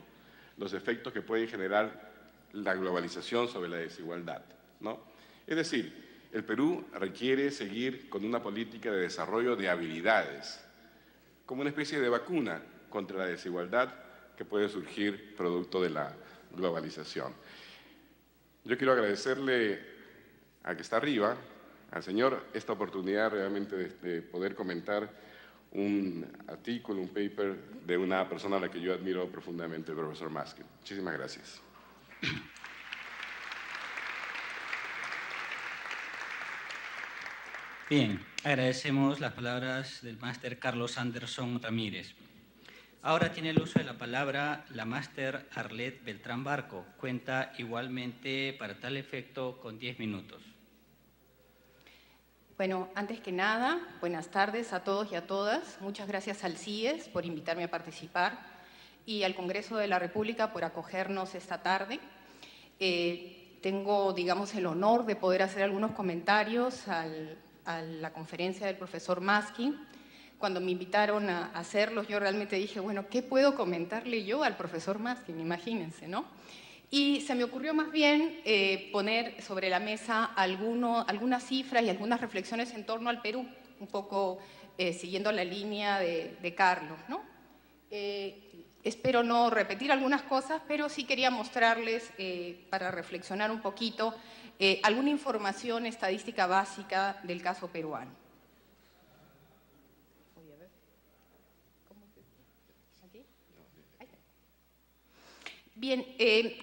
los efectos que puede generar la globalización sobre la desigualdad, ¿no? Es decir, el Perú requiere seguir con una política de desarrollo de habilidades, como una especie de vacuna contra la desigualdad que puede surgir producto de la globalización. Yo quiero agradecerle al que está arriba, al señor, esta oportunidad realmente de poder comentar un artículo, un paper de una persona a la que yo admiro profundamente, el profesor Maskin. Muchísimas gracias. Bien, agradecemos las palabras del máster Carlos Anderson Ramírez. Ahora tiene el uso de la palabra la máster Arlet Beltrán Barco. Cuenta igualmente para tal efecto con 10 minutos. Bueno, antes que nada, buenas tardes a todos y a todas. Muchas gracias al CIES por invitarme a participar. y al Congreso de la República por acogernos esta tarde. Tengo, digamos, el honor de poder hacer algunos comentarios a la conferencia del profesor Maskin. Cuando me invitaron a hacerlos, yo realmente dije, bueno, ¿qué puedo comentarle yo al profesor Maskin? Imagínense, ¿no? Y se me ocurrió más bien poner sobre la mesa algunas cifras y algunas reflexiones en torno al Perú, un poco siguiendo la línea de Carlos, ¿no? Espero no repetir algunas cosas, pero sí quería mostrarles, para reflexionar un poquito, alguna información estadística básica del caso peruano. Bien,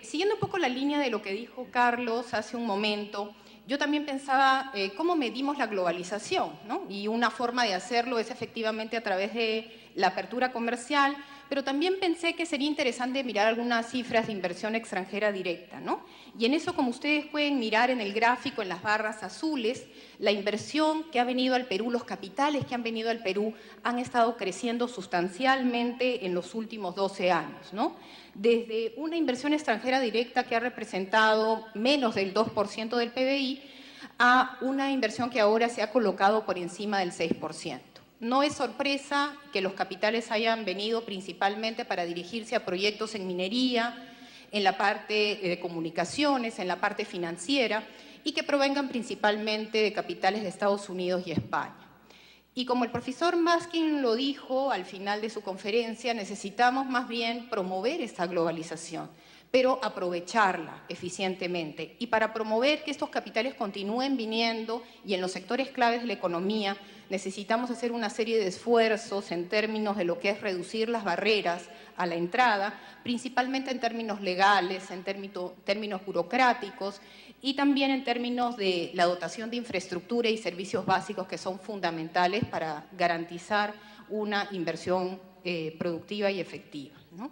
siguiendo un poco la línea de lo que dijo Carlos hace un momento, yo también pensaba cómo medimos la globalización, ¿no? Y una forma de hacerlo es efectivamente a través de la apertura comercial, pero también pensé que sería interesante mirar algunas cifras de inversión extranjera directa, ¿no? Y en eso, como ustedes pueden mirar en el gráfico, en las barras azules, la inversión que ha venido al Perú, los capitales que han venido al Perú, han estado creciendo sustancialmente en los últimos 12 años, ¿no? Desde una inversión extranjera directa que ha representado menos del 2% del PBI a una inversión que ahora se ha colocado por encima del 6%. No es sorpresa que los capitales hayan venido principalmente para dirigirse a proyectos en minería, en la parte de comunicaciones, en la parte financiera, y que provengan principalmente de capitales de Estados Unidos y España. Y como el profesor Maskin lo dijo al final de su conferencia, necesitamos más bien promover esta globalización, pero aprovecharla eficientemente. Y para promover que estos capitales continúen viniendo y en los sectores claves de la economía, necesitamos hacer una serie de esfuerzos en términos de lo que es reducir las barreras a la entrada, principalmente en términos legales, en términos burocráticos y también en términos de la dotación de infraestructura y servicios básicos que son fundamentales para garantizar una inversión productiva y efectiva, ¿no?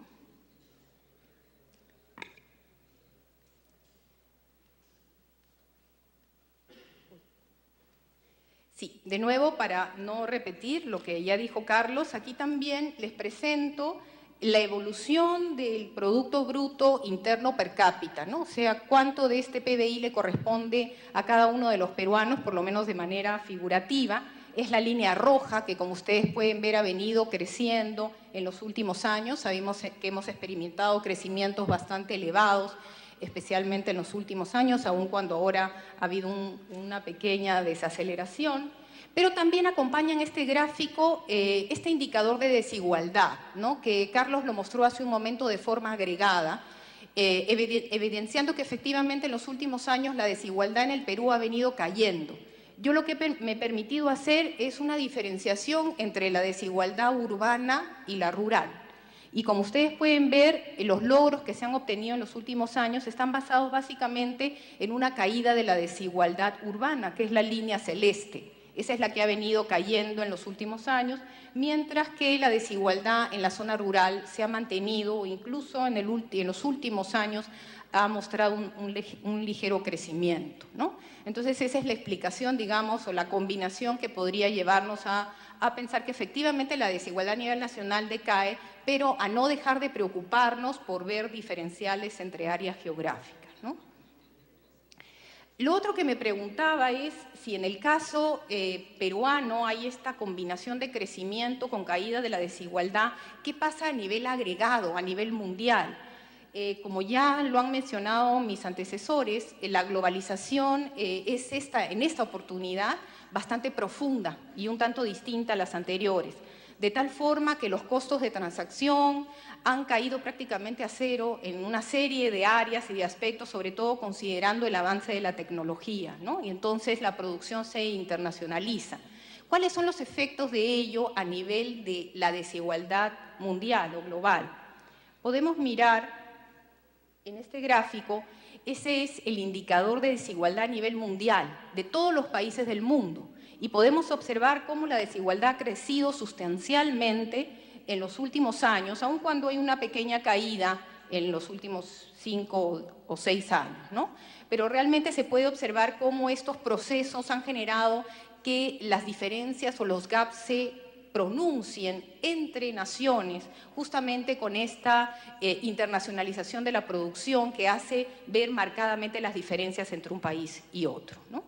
Sí, de nuevo, para no repetir lo que ya dijo Carlos, aquí también les presento la evolución del Producto Bruto Interno per cápita, ¿no? O sea, cuánto de este PBI le corresponde a cada uno de los peruanos, por lo menos de manera figurativa. Es la línea roja que, como ustedes pueden ver, ha venido creciendo en los últimos años. Sabemos que hemos experimentado crecimientos bastante elevados, especialmente en los últimos años, aun cuando ahora ha habido una pequeña desaceleración. Pero también acompaña en este gráfico este indicador de desigualdad, ¿no? Que Carlos lo mostró hace un momento de forma agregada, evidenciando que efectivamente en los últimos años la desigualdad en el Perú ha venido cayendo. Yo lo que me he permitido hacer es una diferenciación entre la desigualdad urbana y la rural. Y como ustedes pueden ver, los logros que se han obtenido en los últimos años están basados básicamente en una caída de la desigualdad urbana, que es la línea celeste. Esa es la que ha venido cayendo en los últimos años, mientras que la desigualdad en la zona rural se ha mantenido, o incluso en los últimos años ha mostrado un ligero crecimiento, ¿no? Entonces esa es la explicación, digamos, o la combinación que podría llevarnos a pensar que efectivamente la desigualdad a nivel nacional decae, pero a no dejar de preocuparnos por ver diferenciales entre áreas geográficas, ¿no? Lo otro que me preguntaba es si en el caso peruano hay esta combinación de crecimiento con caída de la desigualdad, ¿qué pasa a nivel agregado, a nivel mundial? Como ya lo han mencionado mis antecesores, la globalización es en esta oportunidad bastante profunda y un tanto distinta a las anteriores, de tal forma que los costos de transacción han caído prácticamente a cero en una serie de áreas y de aspectos, sobre todo considerando el avance de la tecnología, ¿no? Y entonces la producción se internacionaliza. ¿Cuáles son los efectos de ello a nivel de la desigualdad mundial o global? Podemos mirar en este gráfico, ese es el indicador de desigualdad a nivel mundial de todos los países del mundo. Y podemos observar cómo la desigualdad ha crecido sustancialmente en los últimos años, aun cuando hay una pequeña caída en los últimos 5 o 6 años, ¿no? Pero realmente se puede observar cómo estos procesos han generado que las diferencias o los gaps se pronuncien entre naciones, justamente con esta internacionalización de la producción que hace ver marcadamente las diferencias entre un país y otro, ¿no?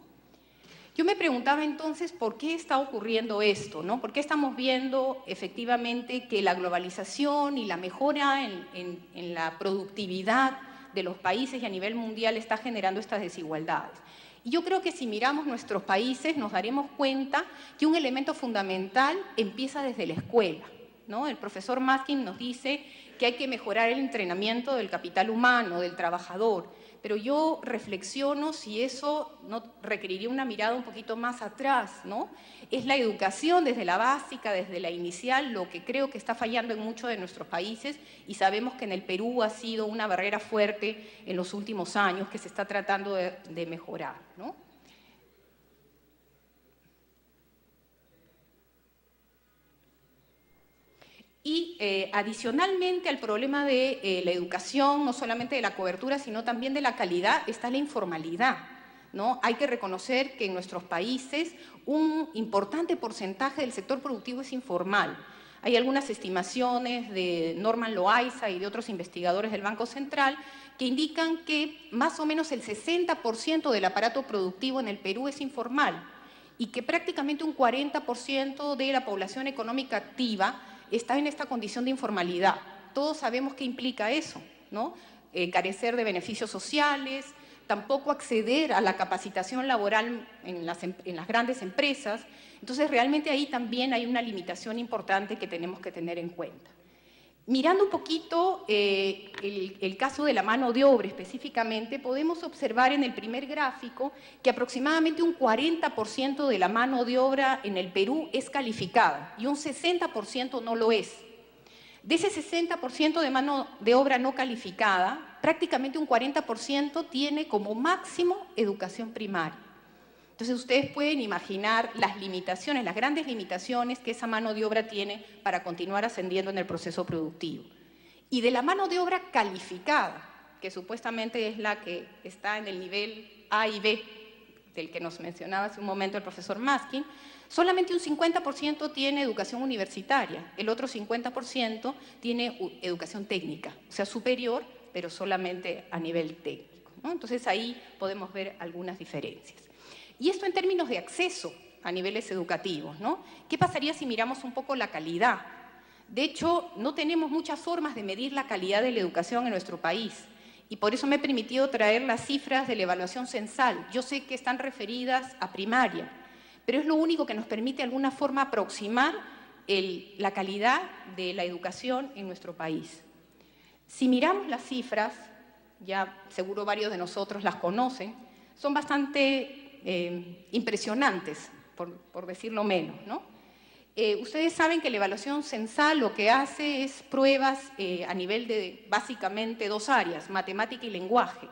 Yo me preguntaba entonces por qué está ocurriendo esto, ¿no? ¿Por qué estamos viendo efectivamente que la globalización y la mejora en la productividad de los países y a nivel mundial está generando estas desigualdades? Y yo creo que si miramos nuestros países nos daremos cuenta que un elemento fundamental empieza desde la escuela, ¿no? El profesor Maskin nos dice que hay que mejorar el entrenamiento del capital humano, del trabajador, pero yo reflexiono si eso no requeriría una mirada un poquito más atrás, ¿no? Es la educación desde la básica, desde la inicial, lo que creo que está fallando en muchos de nuestros países, y sabemos que en el Perú ha sido una barrera fuerte en los últimos años que se está tratando de mejorar, ¿no? Y adicionalmente al problema de la educación, no solamente de la cobertura, sino también de la calidad, está la informalidad, ¿no? Hay que reconocer que en nuestros países un importante porcentaje del sector productivo es informal. Hay algunas estimaciones de Norman Loaiza y de otros investigadores del Banco Central que indican que más o menos el 60% del aparato productivo en el Perú es informal y que prácticamente un 40% de la población económica activa está en esta condición de informalidad. Todos sabemos qué implica eso, ¿no? Carecer de beneficios sociales, tampoco acceder a la capacitación laboral en las grandes empresas. Entonces, realmente ahí también hay una limitación importante que tenemos que tener en cuenta. Mirando un poquito el caso de la mano de obra específicamente, podemos observar en el primer gráfico que aproximadamente un 40% de la mano de obra en el Perú es calificada y un 60% no lo es. De ese 60% de mano de obra no calificada, prácticamente un 40% tiene como máximo educación primaria. Entonces ustedes pueden imaginar las limitaciones, las grandes limitaciones que esa mano de obra tiene para continuar ascendiendo en el proceso productivo. Y de la mano de obra calificada, que supuestamente es la que está en el nivel A y B, del que nos mencionaba hace un momento el profesor Maskin, solamente un 50% tiene educación universitaria, el otro 50% tiene educación técnica, o sea, superior, pero solamente a nivel técnico, ¿no? Entonces ahí podemos ver algunas diferencias. Y esto en términos de acceso a niveles educativos, ¿no? ¿Qué pasaría si miramos un poco la calidad? De hecho, no tenemos muchas formas de medir la calidad de la educación en nuestro país. Y por eso me he permitido traer las cifras de la evaluación censal. Yo sé que están referidas a primaria, pero es lo único que nos permite de alguna forma aproximar la calidad de la educación en nuestro país. Si miramos las cifras, ya seguro varios de nosotros las conocen, son bastante impresionantes, por decirlo menos, ¿no? Ustedes saben que la evaluación censal lo que hace es pruebas a nivel de básicamente dos áreas, matemática y lenguaje.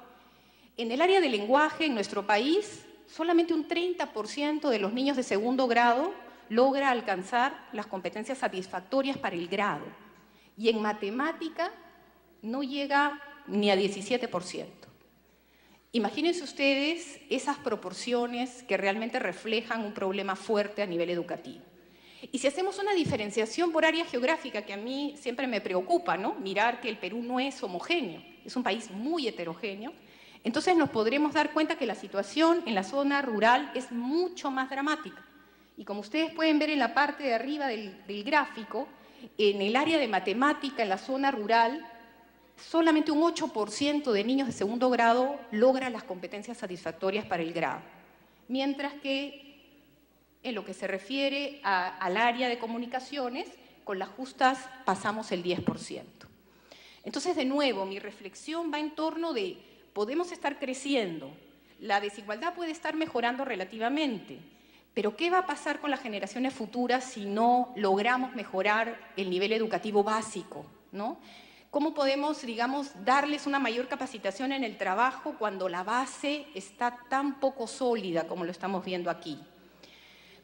En el área de lenguaje, en nuestro país, solamente un 30% de los niños de segundo grado logra alcanzar las competencias satisfactorias para el grado. Y en matemática no llega ni a 17%. Imagínense ustedes esas proporciones que realmente reflejan un problema fuerte a nivel educativo. Y si hacemos una diferenciación por área geográfica, que a mí siempre me preocupa, ¿no? Mirar que el Perú no es homogéneo, es un país muy heterogéneo, entonces nos podremos dar cuenta que la situación en la zona rural es mucho más dramática. Y como ustedes pueden ver en la parte de arriba del gráfico, en el área de matemática, en la zona rural, solamente un 8% de niños de segundo grado logra las competencias satisfactorias para el grado, mientras que en lo que se refiere al área de comunicaciones, con las justas pasamos el 10%. Entonces, de nuevo, mi reflexión va en torno de, podemos estar creciendo, la desigualdad puede estar mejorando relativamente, pero ¿qué va a pasar con las generaciones futuras si no logramos mejorar el nivel educativo básico, ¿no? ¿Cómo podemos, digamos, darles una mayor capacitación en el trabajo cuando la base está tan poco sólida como lo estamos viendo aquí?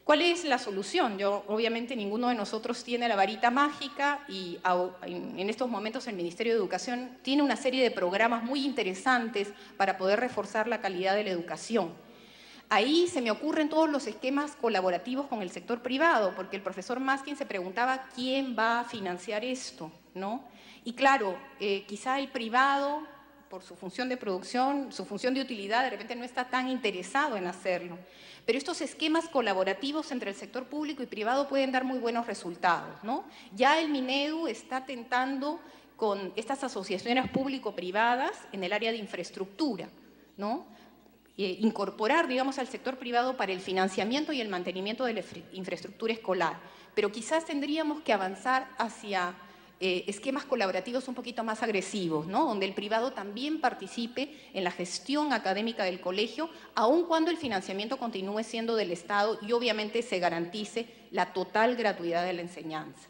¿Cuál es la solución? Obviamente ninguno de nosotros tiene la varita mágica y en estos momentos el Ministerio de Educación tiene una serie de programas muy interesantes para poder reforzar la calidad de la educación. Ahí se me ocurren todos los esquemas colaborativos con el sector privado, porque el profesor Maskin se preguntaba quién va a financiar esto, ¿no? Y claro, quizá el privado, por su función de producción, su función de utilidad, de repente no está tan interesado en hacerlo. Pero estos esquemas colaborativos entre el sector público y privado pueden dar muy buenos resultados, ¿no? Ya el Minedu está tentando con estas asociaciones público-privadas en el área de infraestructura, ¿no? Incorporar, digamos, al sector privado para el financiamiento y el mantenimiento de la infraestructura escolar. Pero quizás tendríamos que avanzar hacia esquemas colaborativos un poquito más agresivos, ¿no? Donde el privado también participe en la gestión académica del colegio, aun cuando el financiamiento continúe siendo del Estado y obviamente se garantice la total gratuidad de la enseñanza.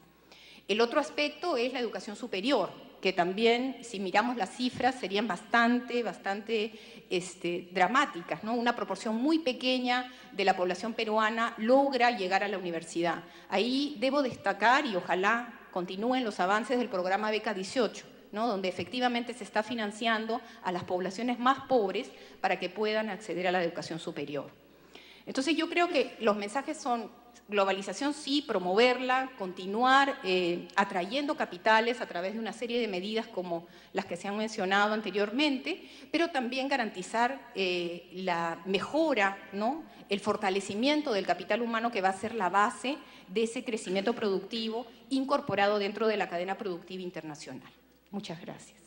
El otro aspecto es la educación superior, que también, si miramos las cifras, serían bastante dramáticas, ¿no? Una proporción muy pequeña de la población peruana logra llegar a la universidad. Ahí debo destacar, y ojalá continúen los avances del programa Beca 18, ¿no? Donde efectivamente se está financiando a las poblaciones más pobres para que puedan acceder a la educación superior. Entonces yo creo que los mensajes son globalización sí, promoverla, continuar atrayendo capitales a través de una serie de medidas como las que se han mencionado anteriormente, pero también garantizar la mejora, ¿no? El fortalecimiento del capital humano que va a ser la base de ese crecimiento productivo incorporado dentro de la cadena productiva internacional. Muchas gracias.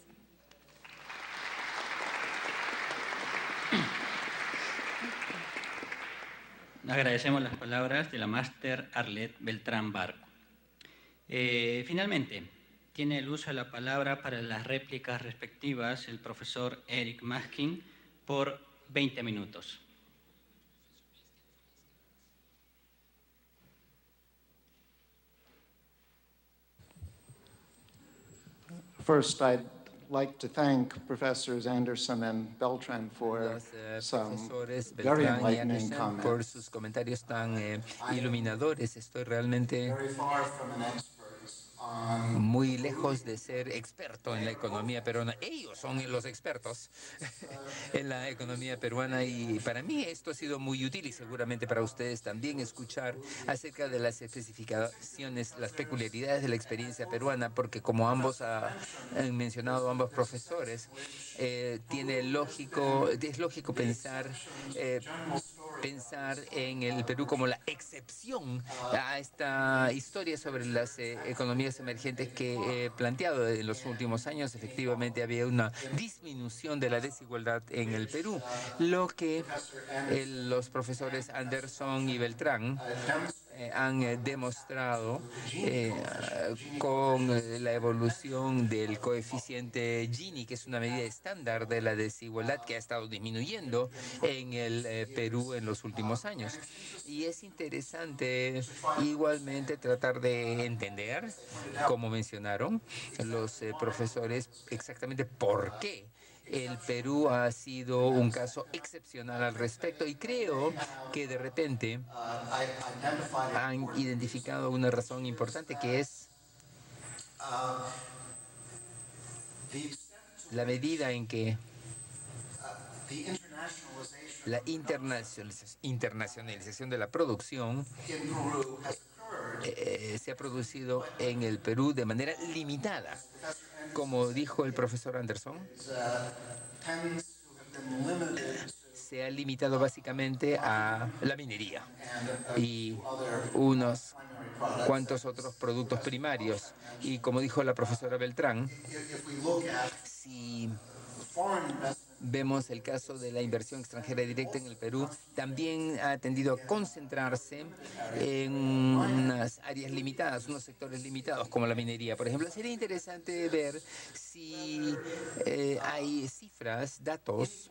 Agradecemos las palabras de la máster Arlette Beltrán Barco. Finalmente, tiene el uso de la palabra para las réplicas respectivas el profesor Eric Maskin por 20 minutos. First, I'd like to thank Professors Anderson and Beltran for some profesores very Beltrán y enlightening Anderson por comments. sus comentarios tan iluminadores. Estoy realmente Very far from an expert on muy lejos de ser experto en la economía peruana. Ellos son los expertos en la economía peruana y para mí esto ha sido muy útil y seguramente para ustedes también escuchar acerca de las especificaciones, las peculiaridades de la experiencia peruana, porque como ambos han mencionado ambos profesores, es lógico pensar en el Perú como la excepción a esta historia sobre las economías emergentes que he planteado en los últimos años. Efectivamente había una disminución de la desigualdad en el Perú, lo que los profesores Anderson y Beltrán han demostrado con la evolución del coeficiente Gini, que es una medida estándar de la desigualdad que ha estado disminuyendo en el Perú en los últimos años. Y es interesante igualmente tratar de entender, como mencionaron los profesores, exactamente por qué el Perú ha sido un caso excepcional al respecto y creo que de repente han identificado una razón importante que es la medida en que la internacionalización de la producción se ha producido en el Perú de manera limitada. Como dijo el profesor Anderson, se ha limitado básicamente a la minería y unos cuantos otros productos primarios. Y como dijo la profesora Beltrán, si vemos el caso de la inversión extranjera directa en el Perú, también ha tendido a concentrarse en unas áreas limitadas, unos sectores limitados, como la minería, por ejemplo. Sería interesante ver si hay cifras, datos,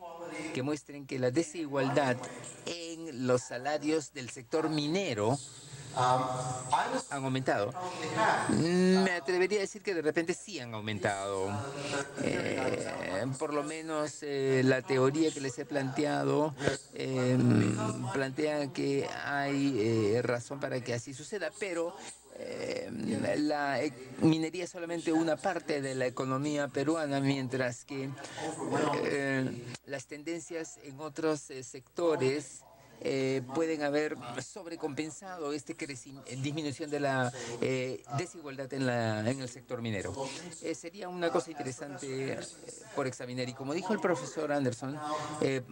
que muestren que la desigualdad en los salarios del sector minero han aumentado. Me atrevería a decir que de repente sí han aumentado. Por lo menos la teoría que les he planteado plantea que hay razón para que así suceda, pero la minería es solamente una parte de la economía peruana, mientras que las tendencias en otros sectores pueden haber sobrecompensado disminución de la desigualdad en el sector minero. Sería una cosa interesante por examinar. Y como dijo el profesor Anderson,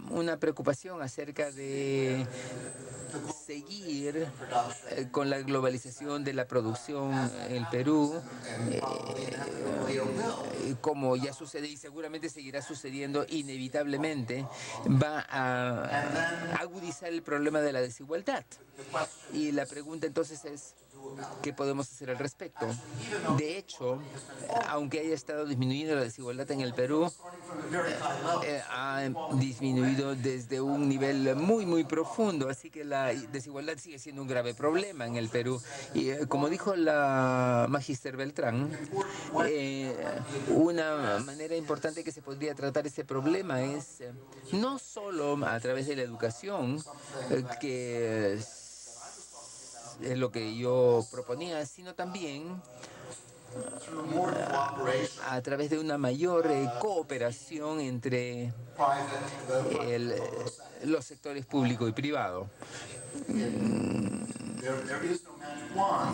una preocupación acerca de seguir con la globalización de la producción en el Perú, como ya sucede y seguramente seguirá sucediendo inevitablemente, va a agudizar el problema de la desigualdad. Y la pregunta entonces es, ¿qué podemos hacer al respecto? De hecho, aunque haya estado disminuyendo la desigualdad en el Perú, ha disminuido desde un nivel muy, muy profundo, así que la desigualdad sigue siendo un grave problema en el Perú. Y como dijo la Magister Beltrán, una manera importante que se podría tratar este problema es no solo a través de la educación, que es lo que yo proponía, sino también a través de una mayor cooperación entre los sectores público y privado.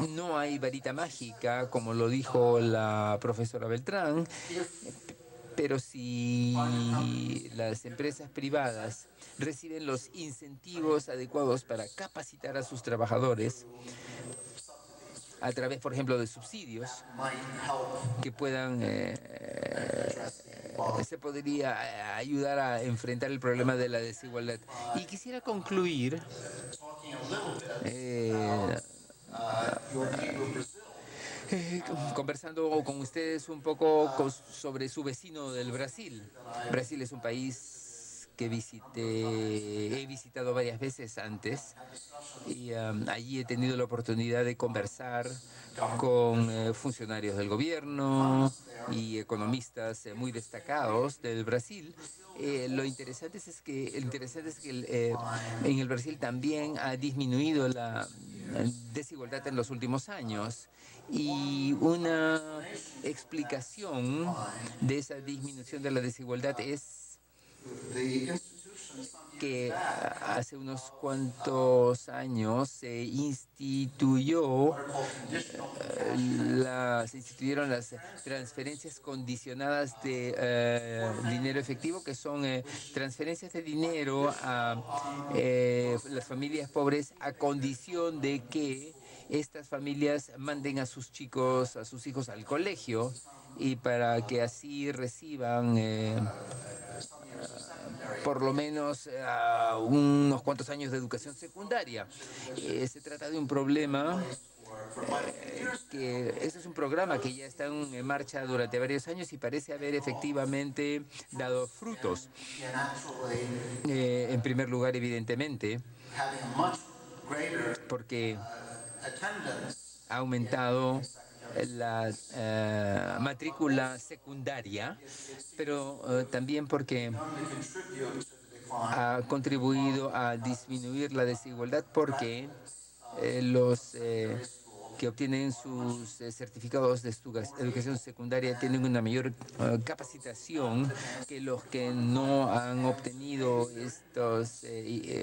No hay varita mágica, como lo dijo la profesora Beltrán, pero si las empresas privadas reciben los incentivos adecuados para capacitar a sus trabajadores, a través, por ejemplo, de subsidios que puedan, se podría ayudar a enfrentar el problema de la desigualdad. Y quisiera concluir conversando con ustedes un poco sobre su vecino del Brasil. Brasil es un país que he visitado varias veces antes y allí he tenido la oportunidad de conversar con funcionarios del gobierno y economistas muy destacados del Brasil. Lo interesante es que, en el Brasil también ha disminuido la desigualdad en los últimos años. Y una explicación de esa disminución de la desigualdad es que hace unos cuantos años se instituyeron las transferencias condicionadas de dinero efectivo, que son transferencias de dinero a las familias pobres a condición de que estas familias manden a sus chicos, a sus hijos al colegio y para que así reciban por lo menos unos cuantos años de educación secundaria. Se trata de un problema que ese es un programa que ya está en marcha durante varios años y parece haber efectivamente dado frutos. En primer lugar, evidentemente, porque ha aumentado la matrícula secundaria, pero también porque ha contribuido a disminuir la desigualdad, porque los que obtienen sus certificados de educación secundaria tienen una mayor capacitación que los que no han obtenido estos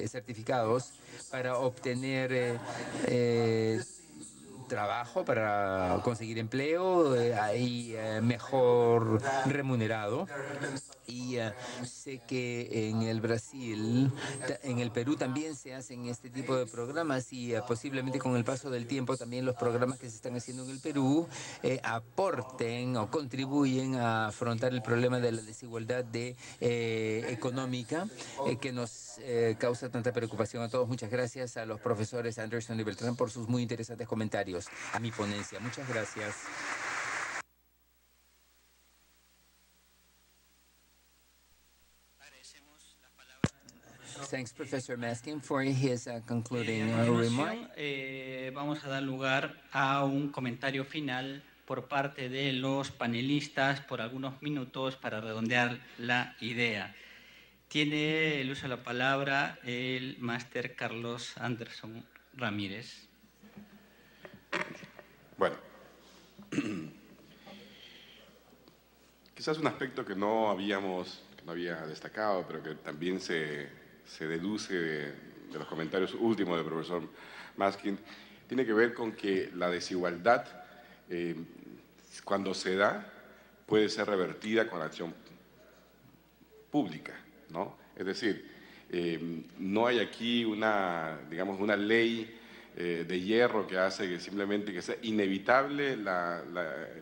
certificados para obtener trabajo, para conseguir empleo mejor remunerado. Y sé que en el Brasil, en el Perú también se hacen este tipo de programas y posiblemente con el paso del tiempo también los programas que se están haciendo en el Perú aporten o contribuyen a afrontar el problema de la desigualdad económica que nos causa tanta preocupación a todos. Muchas gracias a los profesores Anderson y Beltrán por sus muy interesantes comentarios a mi ponencia. Muchas gracias. Thanks, Professor Maskin, for his concluding remark. Vamos a dar lugar a un comentario final por parte de los panelistas por algunos minutos para redondear la idea. Tiene el uso de la palabra el máster Carlos Anderson Ramírez. Bueno, quizás un aspecto que no había destacado, pero que también se se deduce de los comentarios últimos del profesor Maskin, tiene que ver con que la desigualdad, cuando se da, puede ser revertida con acción pública, ¿no? Es decir, no hay aquí digamos, una ley de hierro que hace que simplemente que sea inevitable el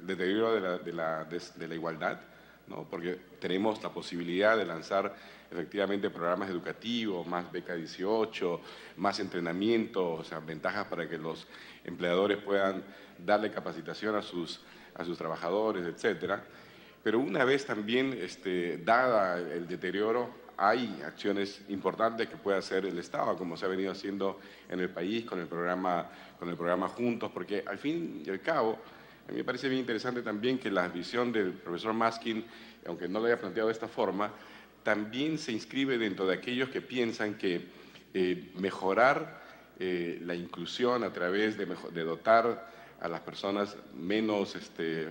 deterioro de la igualdad, ¿no? Porque tenemos la posibilidad de lanzar efectivamente programas educativos, más beca 18, más entrenamiento, o sea, ventajas para que los empleadores puedan darle capacitación a sus trabajadores, etcétera. Pero una vez también dada el deterioro, hay acciones importantes que puede hacer el Estado, como se ha venido haciendo en el país con el programa Juntos, porque al fin y al cabo, a mí me parece bien interesante también que la visión del profesor Maskin, aunque no lo haya planteado de esta forma, también se inscribe dentro de aquellos que piensan que mejorar la inclusión a través de dotar a las personas menos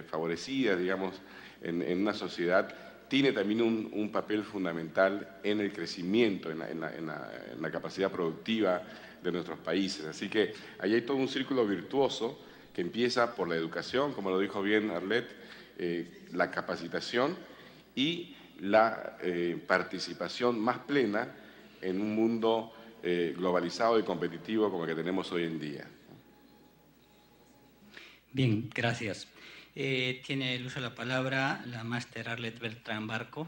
favorecidas, digamos, en una sociedad, tiene también un papel fundamental en el crecimiento, en la capacidad productiva de nuestros países. Así que ahí hay todo un círculo virtuoso que empieza por la educación, como lo dijo bien Arlet, la capacitación y la participación más plena en un mundo globalizado y competitivo como el que tenemos hoy en día. Bien, gracias. Tiene el uso de la palabra la máster Arlet Beltrán Barco.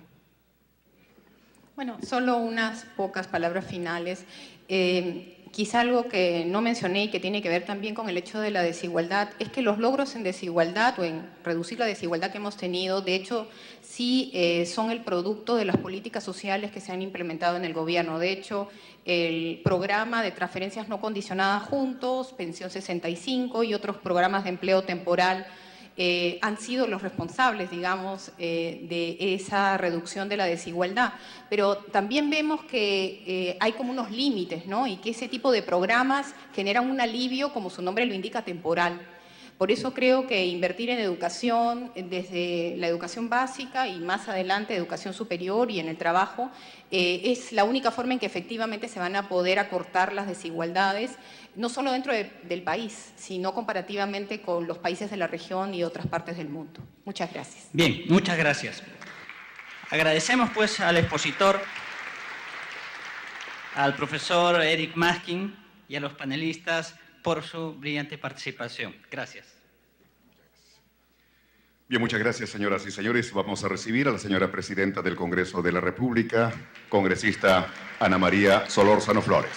Bueno, solo unas pocas palabras finales. Quizá algo que no mencioné y que tiene que ver también con el hecho de la desigualdad, es que los logros en desigualdad o en reducir la desigualdad que hemos tenido, de hecho, sí son el producto de las políticas sociales que se han implementado en el gobierno. De hecho, el programa de transferencias no condicionadas Juntos, Pensión 65 y otros programas de empleo temporal han sido los responsables, digamos, de esa reducción de la desigualdad. Pero también vemos que hay como unos límites, ¿no? Y que ese tipo de programas generan un alivio, como su nombre lo indica, temporal. Por eso creo que invertir en educación, desde la educación básica y más adelante educación superior y en el trabajo, es la única forma en que efectivamente se van a poder acortar las desigualdades, no solo dentro del país, sino comparativamente con los países de la región y otras partes del mundo. Muchas gracias. Bien, muchas gracias. Agradecemos pues al expositor, al profesor Eric Maskin y a los panelistas por su brillante participación. Gracias. Bien, muchas gracias, señoras y señores. Vamos a recibir a la señora presidenta del Congreso de la República, congresista Ana María Solórzano Flores.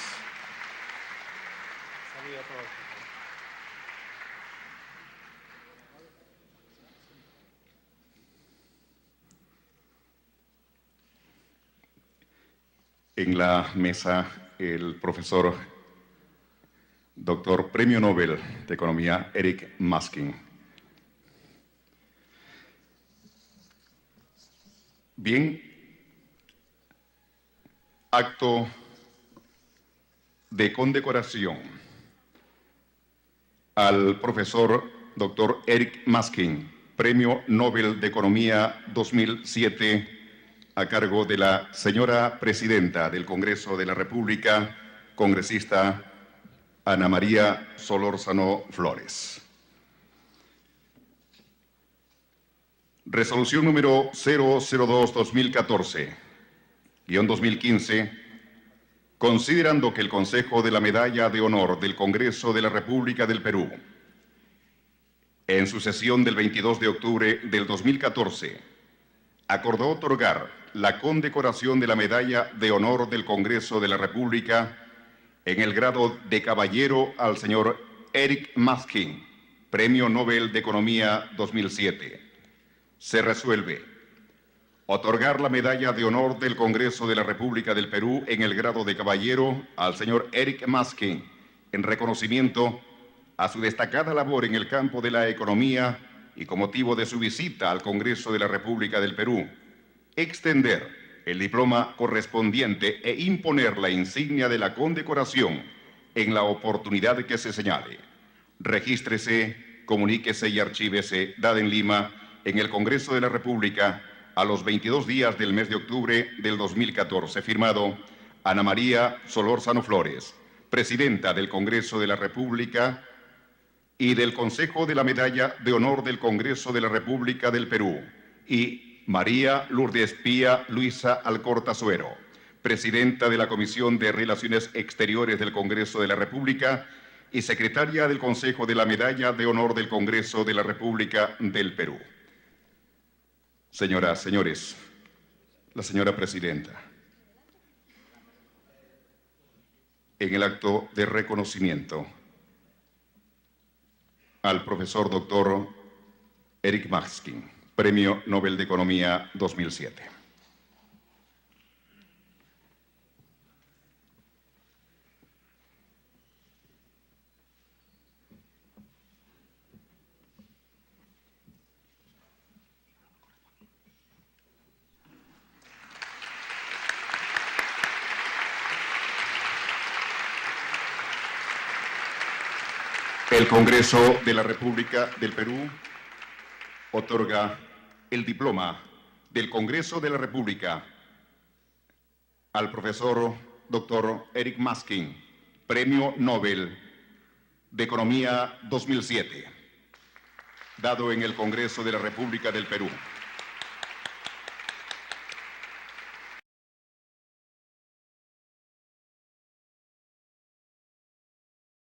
En la mesa, el profesor doctor Premio Nobel de Economía, Eric Maskin. Bien, acto de condecoración al profesor doctor Eric Maskin, Premio Nobel de Economía 2007, a cargo de la señora presidenta del Congreso de la República, congresista Ana María Solórzano Flores. Resolución número 002-2014-2015, considerando que el Consejo de la Medalla de Honor del Congreso de la República del Perú, en su sesión del 22 de octubre del 2014, acordó otorgar la condecoración de la Medalla de Honor del Congreso de la República en el grado de caballero al señor Eric Maskin, Premio Nobel de Economía 2007. Se resuelve otorgar la Medalla de Honor del Congreso de la República del Perú en el grado de caballero al señor Eric Maskin, en reconocimiento a su destacada labor en el campo de la economía y con motivo de su visita al Congreso de la República del Perú, extender el diploma correspondiente e imponer la insignia de la condecoración en la oportunidad que se señale. Regístrese, comuníquese y archívese, dada en Lima, en el Congreso de la República, a los 22 días del mes de octubre del 2014. Firmado Ana María Solórzano Flores, Presidenta del Congreso de la República y del Consejo de la Medalla de Honor del Congreso de la República del Perú, y María Lourdes Pía Luisa Alcorta Suero, Presidenta de la Comisión de Relaciones Exteriores del Congreso de la República y Secretaria del Consejo de la Medalla de Honor del Congreso de la República del Perú. Señoras, señores, la señora Presidenta, en el acto de reconocimiento al profesor doctor Eric Maskin, Premio Nobel de Economía 2007. El Congreso de la República del Perú otorga el diploma del Congreso de la República al profesor doctor Eric Maskin, Premio Nobel de Economía 2007, dado en el Congreso de la República del Perú.